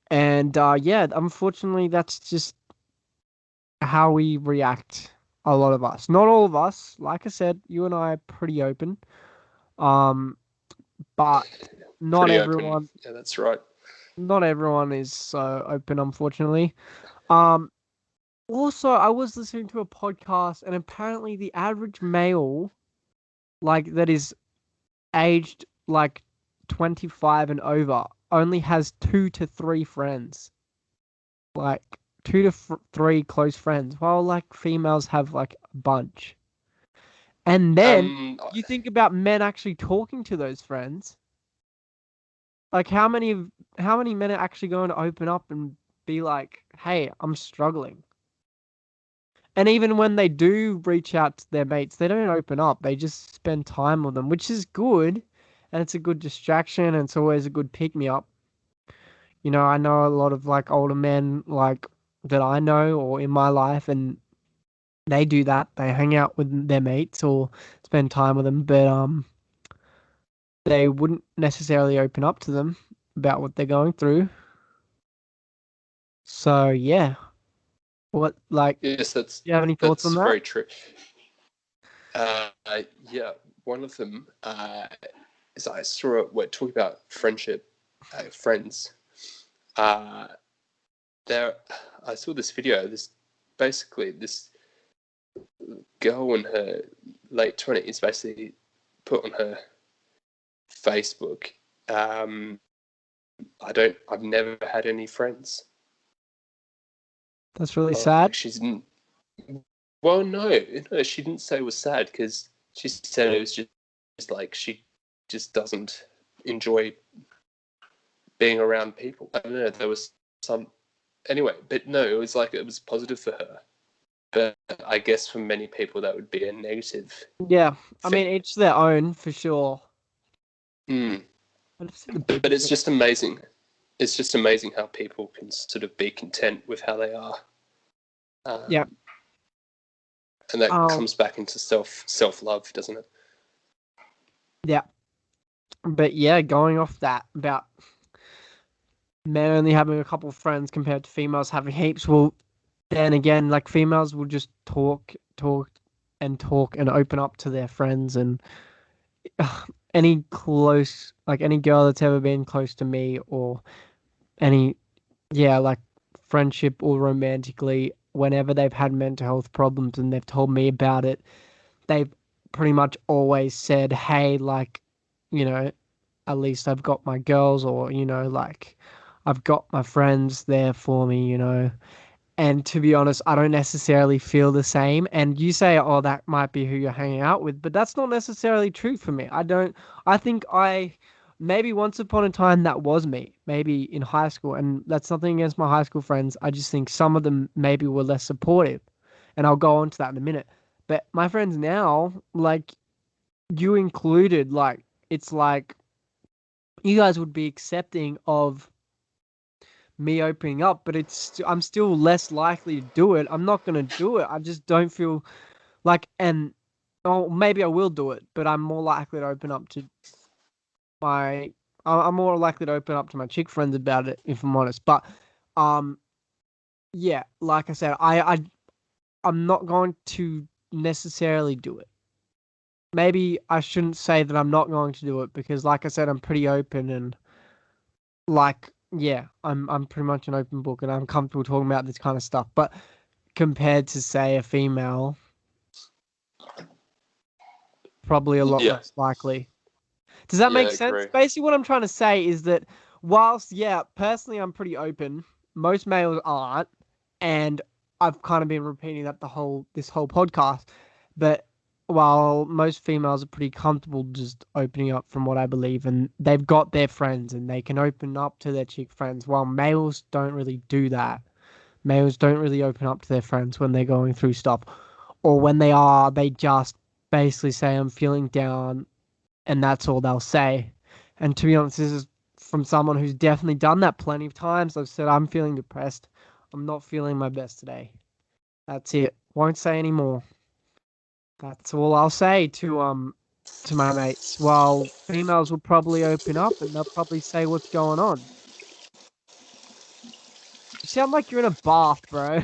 and yeah, unfortunately, that's just how we react. A lot of us, not all of us. Like I said, you and I are pretty open. Um, but not Pretty open. everyone, Yeah, that's right. not everyone is so open, unfortunately. Um, Also, I was listening to a podcast, and apparently the average male, like that is aged like 25 and over, only has 2 to 3 friends. Like three close friends, while like females have like a bunch. And then Um, you think about men actually talking to those friends. Like how many men are actually going to open up and be like, "Hey, I'm struggling." And even when they do reach out to their mates, they don't open up. They just spend time with them, which is good. And it's a good distraction and it's always a good pick me up. You know, I know a lot of like older men like that I know or in my life and they do that. They hang out with their mates or spend time with them, but they wouldn't necessarily open up to them about what they're going through. So yeah. What like yes, do you have any thoughts on that's that? very true. Uh, yeah, one of them is I saw we're talking about friendship, friends. Uh, there, I saw this video. This girl in her late 20s basically put on her Facebook. Um, I've never had any friends. That's really sad. Like well, no, she didn't say it was sad because she said it was just like she just doesn't enjoy being around people. I don't know. There was some anyway, but no, it was like it was positive for her. But I guess for many people that would be a negative Yeah, I thing. mean, each their own for sure. Mm. But I've seen the But biggest it's thing. just amazing. It's just amazing how people can sort of be content with how they are, Yeah. um, and that Um. comes back into self love, doesn't it? Yeah. But yeah, going off that about men only having a couple of friends compared to females having heaps. Well, then again, like females will just talk and open up to their friends and any close, like any girl that's ever been close to me or any, yeah, like friendship or romantically, whenever they've had mental health problems and they've told me about it, they've pretty much always said, hey, like, you know, at least I've got my girls or, like I've got my friends there for me, And to be honest, I don't necessarily feel the same. And you say, oh, that might be who you're hanging out with, but that's not necessarily true for me. I think maybe once upon a time that was me, maybe in high school. And that's nothing against my high school friends. I just think some of them maybe were less supportive. And I'll go on to that in a minute. But my friends now, like you included, like, it's like you guys would be accepting of me opening up, but I'm still less likely to do it. I'm not gonna do it. I just don't feel like, and oh, maybe I will do it, but I'm more likely to open up to my. I'm more likely to open up to my chick friends about it, if I'm honest. But, um, yeah, like I said, I'm not going to necessarily do it. Maybe I shouldn't say that I'm not going to do it because, like I said, I'm pretty open and like yeah, I'm pretty much an open book and I'm comfortable talking about this kind of stuff. But compared to say a female, probably a lot Yeah, less likely. Does that yeah, make I sense? agree. Basically, what I'm trying to say is that whilst yeah, personally I'm pretty open, most males aren't, and I've kind of been repeating that this whole podcast. But while most females are pretty comfortable just opening up from what I believe, and they've got their friends and they can open up to their chick friends, while males don't really do that. Males don't really open up to their friends when they're going through stuff, or when they are, they just basically say, I'm feeling down, and that's all they'll say. And to be honest, this is from someone who's definitely done that plenty of times. I've said, I'm feeling depressed. I'm not feeling my best today. That's it. Won't say any more. That's all I'll say to my mates. While females will probably open up and they'll probably say what's going on. You sound like you're in a bath, bro.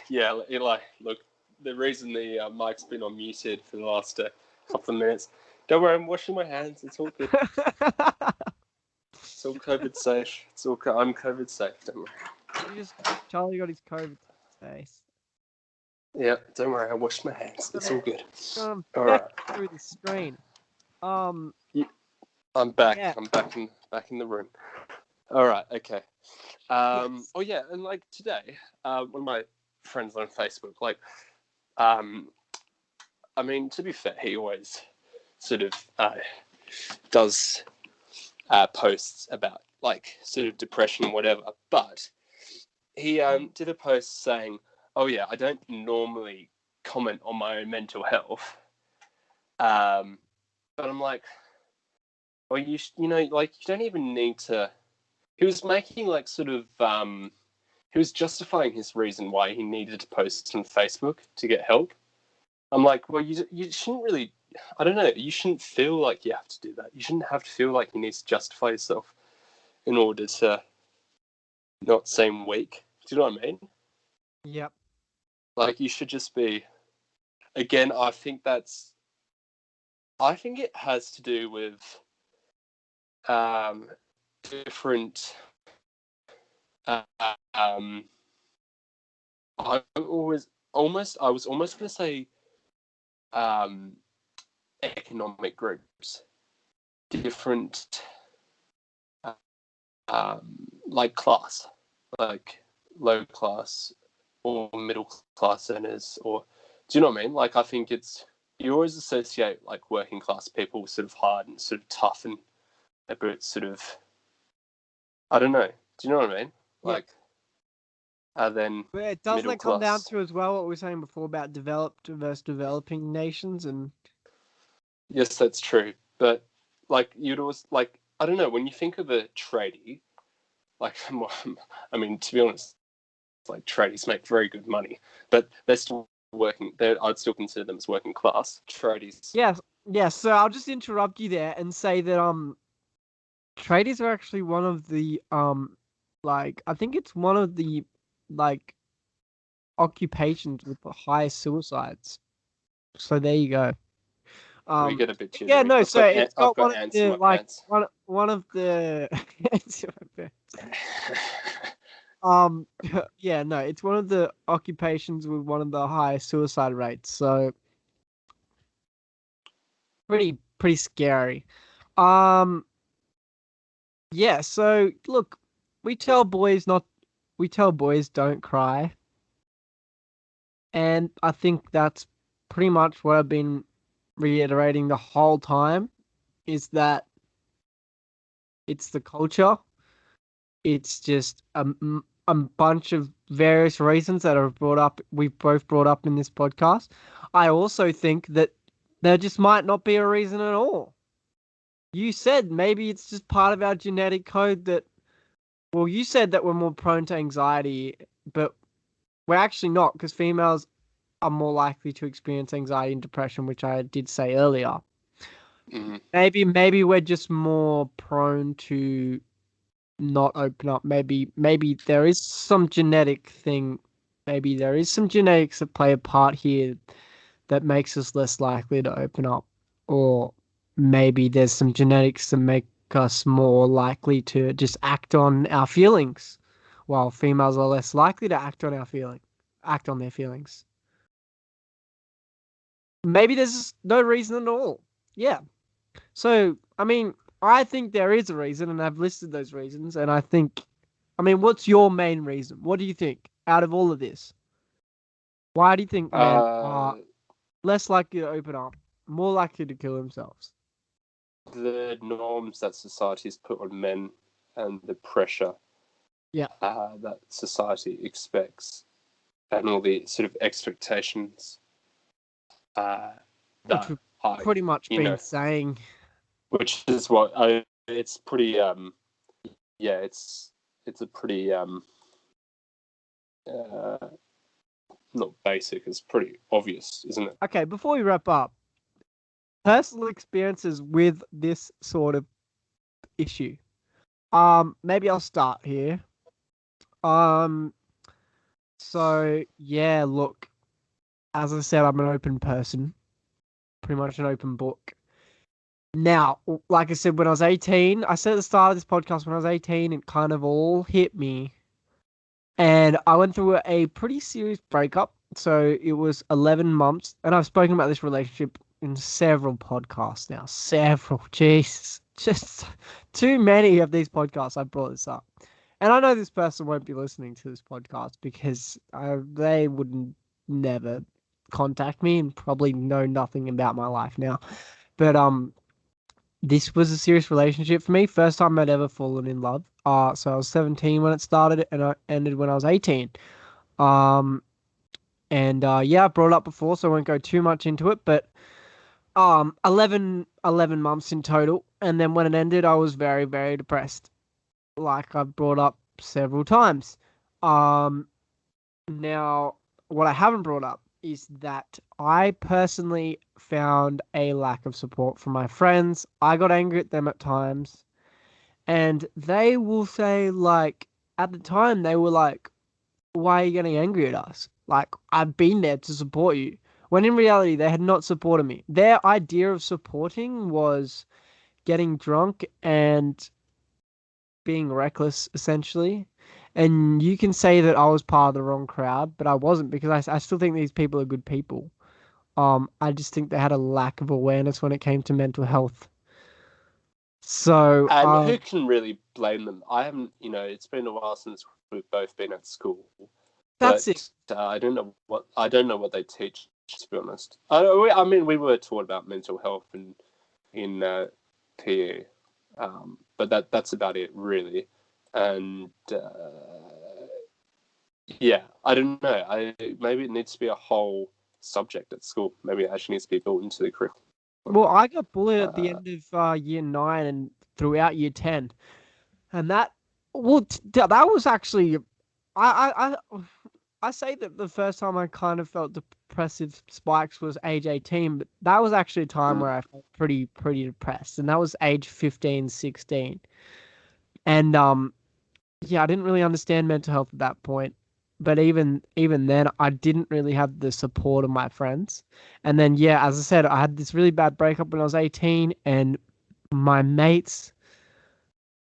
Yeah, Eli, look, the reason the mic's been unmuted for the last couple of minutes, don't worry, I'm washing my hands. It's all good. It's all COVID safe. I'm COVID safe. Don't worry. Charlie got his COVID face. Yeah, don't worry. I washed my hands. It's all good. All Back right. through the screen. I'm back. Yeah. I'm back in the room. All right. Okay. Yes. Oh yeah, and like today, one of my friends on Facebook, like, I mean, to be fair, he always sort of does posts about like sort of depression or whatever, but he did a post saying, "Oh yeah, I don't normally comment on my own mental health, but I'm like, well, you know, like you don't even need to." He was making like sort of he was justifying his reason why he needed to post on Facebook to get help. I'm like, well, you shouldn't really. I don't know. You shouldn't feel like you have to do that. You shouldn't have to feel like you need to justify yourself in order to not seem weak. Do you know what I mean? Yep. Like you should just be. Again, I think it has to do with different. Um, I was almost going to say um, economic groups, different like class, like low class or middle class earners, or do you know what I mean? Like I think you always associate like working class people sort of hard and sort of tough and a bit sort of, I don't know. Do you know what I mean? Yep. Like then But doesn't middle that come down class. to as well what we were saying before about developed versus developing nations? And Yes, that's true. But like you'd always like, I don't know, when you think of a tradie, like I mean, to be honest, like tradies make very good money, but they're still working. I'd still consider them as working class tradies. yes. So I'll just interrupt you there and say that traders are actually one of the like I think it's one of the like occupations with the highest suicides. So there you go. We get a bit jittery. Yeah, no. So it's I've got one got of ants in the my like pants. one of the yeah, no, it's one of the occupations with one of the highest suicide rates. So pretty scary. Um yeah, so look, we tell boys don't cry. And I think that's pretty much what I've been reiterating the whole time is that it's the culture. It's just a bunch of various reasons that are brought up. We've both brought up in this podcast. I also think that there just might not be a reason at all. You said maybe it's just part of our genetic code that, well, you said that we're more prone to anxiety, but we're actually not because females are more likely to experience anxiety and depression, which I did say earlier. Mm. Maybe we're just more prone to not open up. Maybe there is some genetic thing. Maybe there is some genetics that play a part here that makes us less likely to open up. Or maybe there's some genetics that make us more likely to just act on our feelings, while females are less likely to act on their feelings. Maybe there's just no reason at all. Yeah. So, I mean, I think there is a reason, and I've listed those reasons, and I think I mean, what's your main reason? What do you think out of all of this? Why do you think men are less likely to open up, more likely to kill themselves? The norms that society's put on men and the pressure that society expects and all the sort of expectations Which that we've I, pretty much been saying. which is what it's pretty it's a pretty not basic, it's pretty obvious, isn't it? Okay, before we wrap up, personal experiences with this sort of issue. Maybe I'll start here. So yeah, look, as I said, I'm an open person, pretty much an open book. Now, like I said, when I was 18, I said at the start of this podcast, when I was 18, it kind of all hit me. And I went through a pretty serious breakup. So it was 11 months. And I've spoken about this relationship in several podcasts now. Several. Jesus. Just too many of these podcasts I brought this up. And I know this person won't be listening to this podcast because they wouldn't never contact me and probably know nothing about my life now. But this was a serious relationship for me. First time I'd ever fallen in love. So I was 17 when it started and it ended when I was 18. Yeah, I brought it up before, so I won't go too much into it, but 11 months in total. And then when it ended, I was very, very depressed. Like I've brought up several times. Now, what I haven't brought up is that I personally found a lack of support from my friends. I got angry at them at times, and they will say, like, at the time, they were like, why are you getting angry at us? Like, I've been there to support you. When in reality, they had not supported me. Their idea of supporting was getting drunk and being reckless, essentially. And you can say that I was part of the wrong crowd, but I wasn't because I still think these people are good people. I just think they had a lack of awareness when it came to mental health. So, And who can really blame them? I haven't, it's been a while since we've both been at school. that's But it. I don't know what they teach. To be honest, I mean, we were taught about mental health in PE, but that's about it really. And yeah, I don't know. Maybe it needs to be a whole subject at school. Maybe it actually needs to be built into the curriculum. Well, I got bullied at the end of year 9 and throughout year 10. And that, well, that was actually, I say that the first time I kind of felt depressive spikes was age 18, but that was actually a time where I felt pretty depressed, and that was age 15, 16. And yeah, I didn't really understand mental health at that point. But even then, I didn't really have the support of my friends. And then yeah, as I said, I had this really bad breakup when I was 18, and my mates,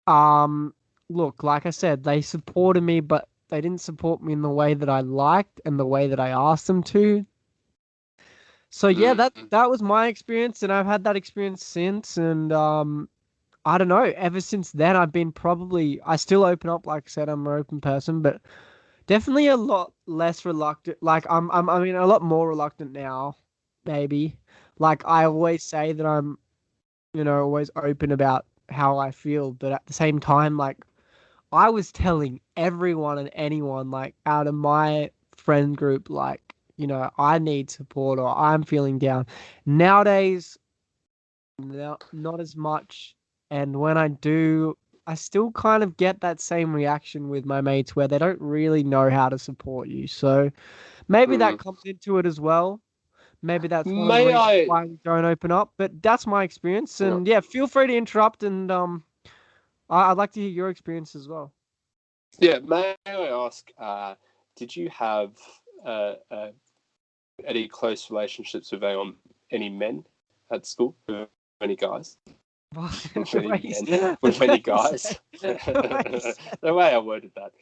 look, like I said, they supported me, but they didn't support me in the way that I liked and the way that I asked them to. So yeah, that was my experience, and I've had that experience since. And I don't know. Ever since then, I still open up. Like I said, I'm an open person, but definitely a lot less reluctant. Like I mean, a lot more reluctant now, maybe. Like I always say that I'm, always open about how I feel, but at the same time, like I was telling everyone and anyone, like out of my friend group, like, I need support or I'm feeling down. Nowadays, no, not as much. And when I do, I still kind of get that same reaction with my mates where they don't really know how to support you. So maybe that comes into it as well. Maybe that's one of the reasons why we don't open up. But that's my experience. And yeah, feel free to interrupt. And I'd like to hear your experience as well. Yeah, may I ask, did you have any close relationships with any men at school? With any guys? With any guys? The way I worded that.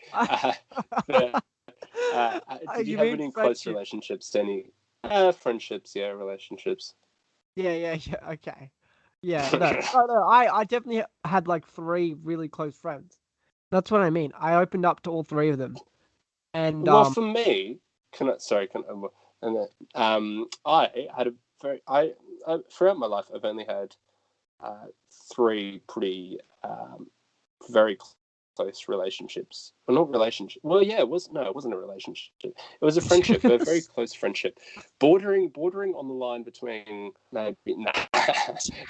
Did you have any close relationships to any friendships? Yeah, relationships. Yeah. Okay. Yeah, no. I definitely had like 3 really close friends. That's what I mean. I opened up to all three of them, and Well, for me, and then, I had a I throughout my life, I've only had three pretty very close relationships. Well, not relationship. Well, yeah, it wasn't a relationship. It was a friendship, a very close friendship, bordering on the line between maybe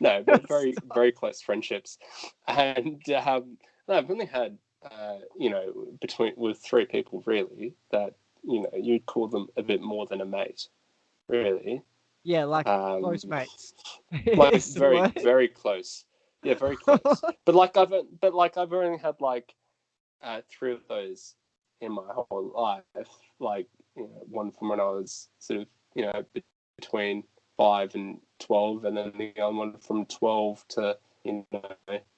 no, but very close friendships, and no, I've only had between with three people really that you'd call them a bit more than a mate, really. yeah, like close mates. Like Is the very word. very close. Yeah, very close. But I've only had like three of those in my whole life. Like one from when I was sort of between 5 and 12, and then the other one from 12 to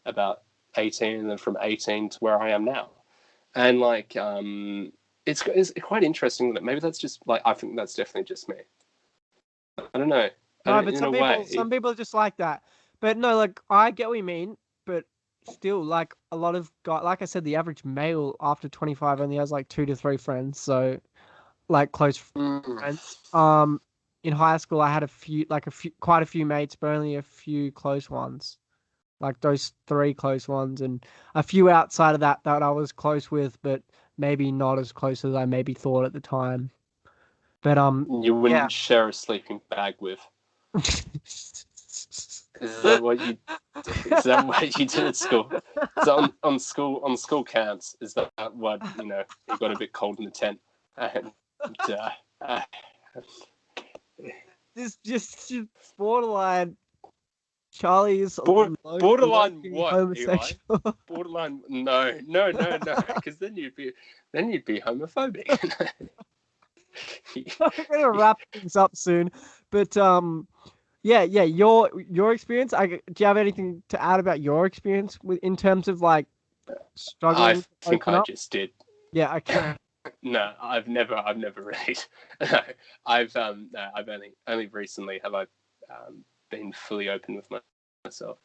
about 18, and then from 18 to where I am now. And like it's quite interesting that maybe that's just like I think that's definitely just me. I don't know. No, but In a way. some people are just like that. But no, like I get what you mean, but still, like a lot of guys, like I said, the average male after 25 only has like 2 to 3 friends, so like close friends. In high school, I had quite a few mates, but only a few close ones. Like those 3 close ones, and a few outside of that I was close with, but maybe not as close as I maybe thought at the time. But You wouldn't yeah. share a sleeping bag with. Is that what you? Is that what you did at school? So on school camps, is that what it got a bit cold in the tent, and This just borderline. Charlie is borderline what, homosexual. Eli? Borderline no, because then you'd be homophobic. I'm gonna wrap things up soon, but yeah. Your experience. Do you have anything to add about your experience in terms of like struggling I to think open I up? just did. Yeah. Okay. No, I've never really. No, I've only recently have I been fully open with myself.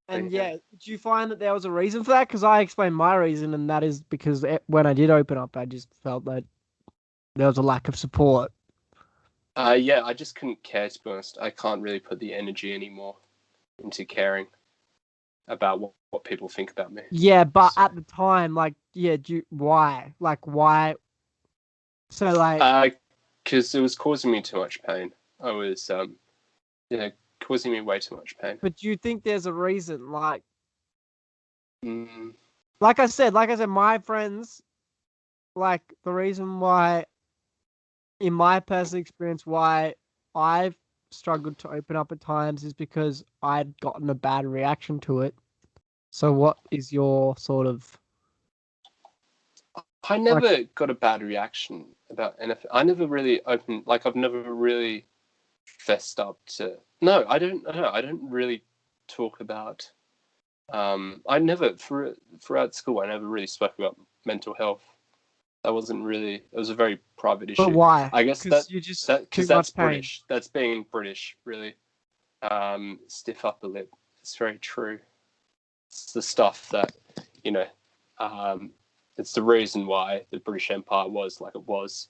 And yeah, did you find that there was a reason for that? Because I explained my reason, and that is because when I did open up, I just felt that there was a lack of support. Yeah, I just couldn't care, to be honest. I can't really put the energy anymore into caring about what people think about me. Yeah, but at the time, like, yeah, why? Like, why? So, like, because it was causing me too much pain. I was, causing me way too much pain. but do you think there's a reason? Mm. Like I said, my friends, like, the reason why, in my personal experience, why I've struggled to open up at times is because I'd gotten a bad reaction to it. So, what is your sort of? I never got a bad reaction about anything. I never really opened, like, I've never really fessed up to. No, I don't know. I don't really talk about. I never throughout school. I never really spoke about mental health. That wasn't really. It was a very private issue. But why? I guess Because you just because too much that's pain. British. That's being British, really. Stiff upper lip. It's very true. It's the stuff that it's the reason why the British Empire was like it was,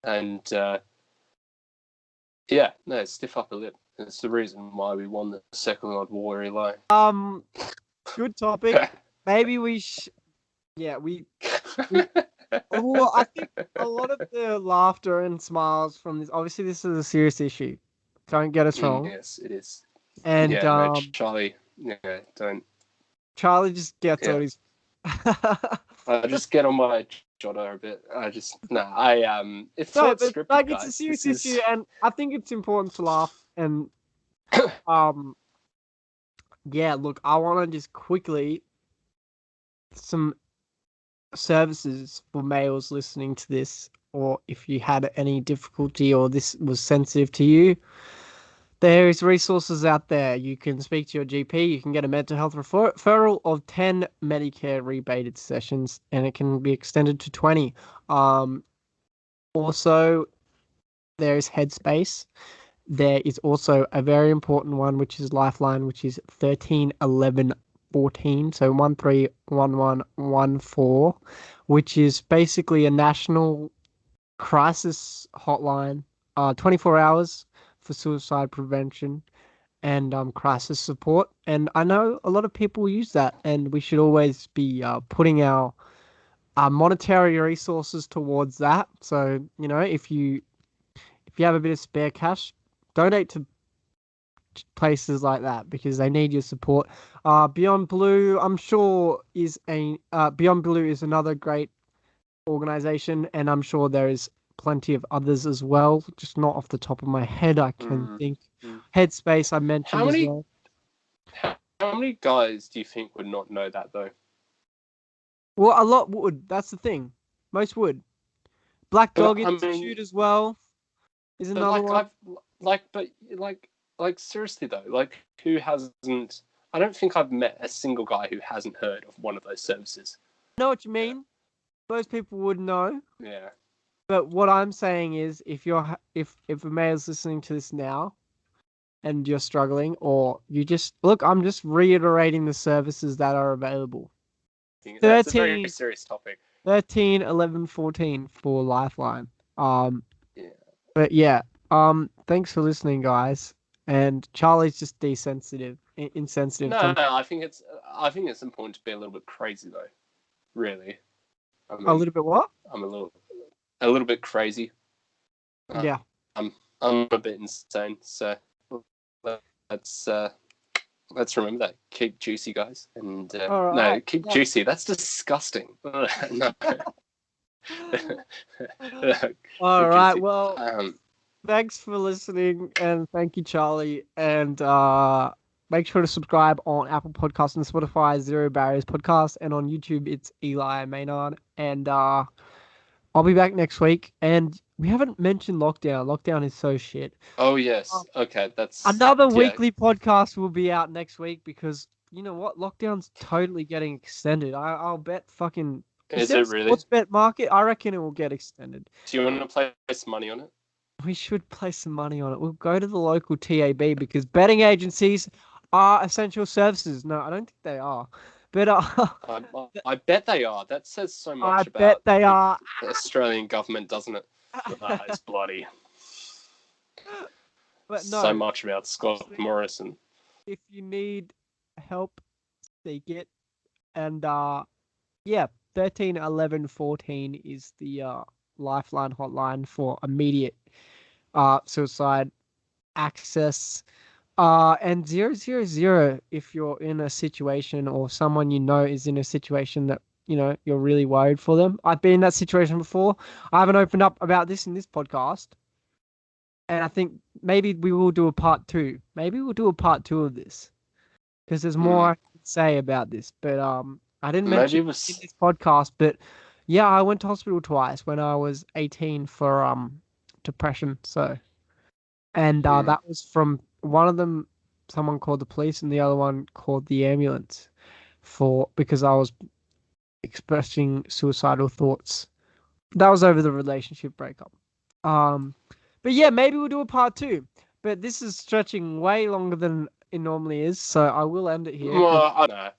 and stiff upper lip. It's the reason why we won the Second World War, Eli. Good topic. Maybe yeah, well, I think a lot of the laughter and smiles from this, obviously this is a serious issue. Don't get us wrong. Yes, it is. And no, Charlie, don't. Charlie just gets all his. I just get on my jotter a bit. It's No, not but scripted, like guys. it's a serious issue, and I think it's important to laugh. And yeah, look, I want to just quickly some services for males listening to this, or if you had any difficulty or this was sensitive to you. There is resources out there. You can speak to your GP. You can get a mental health referral of 10 Medicare rebated sessions, and it can be extended to 20. Also, there is Headspace. There is also a very important one, which is Lifeline, which is 1311 14, so 131114, which is basically a national crisis hotline, 24 hours for suicide prevention and crisis support. And I know a lot of people use that, and we should always be putting our monetary resources towards that. So, if you have a bit of spare cash, donate to places like that because they need your support. Beyond Blue, I'm sure Beyond Blue is another great organization, and I'm sure there is plenty of others as well. Just not off the top of my head, I can think. Headspace, I mentioned How as many well. how many guys do you think would not know that though? Well, a lot would. That's the thing. Most would. Black But Dog I Institute mean, as well is but another one. seriously though, like who hasn't? I don't think I've met a single guy who hasn't heard of one of those services. I know what you mean. Most people would know. Yeah. But what I'm saying is, if a male's listening to this now, and you're struggling, or you just look, I'm just reiterating the services that are available. That's a very serious topic. 13, 11, 14 for Lifeline. Yeah. But yeah, thanks for listening, guys. And Charlie's just insensitive. No, I think it's important to be a little bit crazy though. Really. I mean, A little bit what? I'm a little bit crazy. Yeah. I'm a bit insane. So let's remember that. Keep juicy, guys. And right. keep juicy. That's disgusting. No. All right. Juicy. Well, thanks for listening, and thank you, Charlie. And make sure to subscribe on Apple Podcasts and Spotify, Zero Barriers Podcast, and on YouTube, it's Eli Maynard. And I'll be back next week. And we haven't mentioned lockdown. Lockdown is so shit. Oh yes. Okay, that's another weekly podcast will be out next week because you know what? Lockdown's totally getting extended. I'll bet fucking. Is it really? Sports bet market, I reckon it will get extended. Do you want to place money on it? We should place some money on it. We'll go to the local TAB because betting agencies are essential services. No, I don't think they are. But I bet they are. That says so much about bet they are. The Australian government, doesn't it? It's bloody. But no, so much about Scott Morrison. If you need help, seek it. And 13 11 14 is the Lifeline hotline for immediate suicide access. And 000 if you're in a situation or someone you know is in a situation that you're really worried for them. I've been in that situation before. I haven't opened up about this in this podcast, and I think maybe we will do a part 2. Maybe we'll do a part 2 of this because there's more I can say about this. But I didn't mention it in this podcast. But yeah, I went to hospital twice when I was 18 for depression. So, and that was from one of them. Someone called the police, and the other one called the ambulance because I was expressing suicidal thoughts. That was over the relationship breakup. But yeah, maybe we'll do a part 2. But this is stretching way longer than it normally is, so I will end it here. Well, I don't know.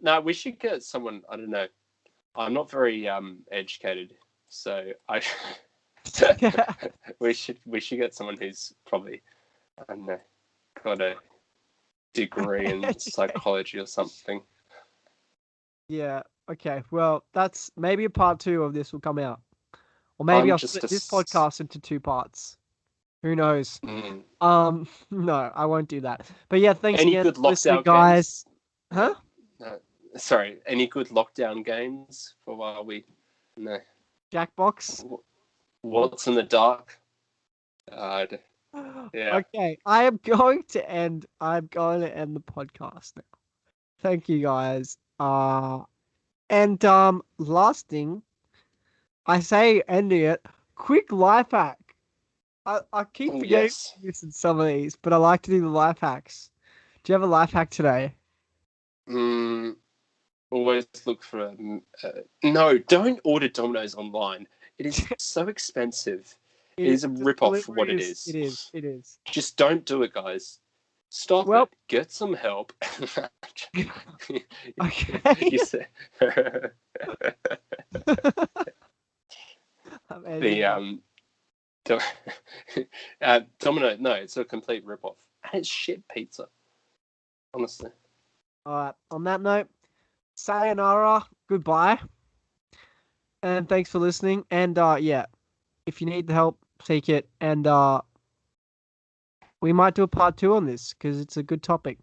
No, we should get someone. I don't know. I'm not very educated, so we should get someone who's probably, I don't know, got a degree in psychology or something. Yeah. Okay. Well, that's maybe a part 2 of this will come out, or maybe I'll split this podcast into 2 parts. Who knows? No, I won't do that. But yeah, thanks again for listening, guys. Huh? No, sorry. Any good lockdown games for while we? No. Jackbox. What's in the dark? Yeah. Okay, I'm going to end the podcast now. Thank you, guys. And last thing, I say ending it. Quick life hack. I keep forgetting to use some of these, but I like to do the life hacks. Do you have a life hack today? Always look for no, don't order Domino's online. It is so expensive. It is a rip-off for what it is. It is. Just don't do it, guys. Stop Well- it. Get some help. Okay. You say I'm ending the that. Do- Domino. No, it's a complete rip-off. And it's shit pizza. Honestly. All right. On that note, sayonara, goodbye, and thanks for listening. And yeah, if you need the help, seek it. And we might do a part 2 on this because it's a good topic.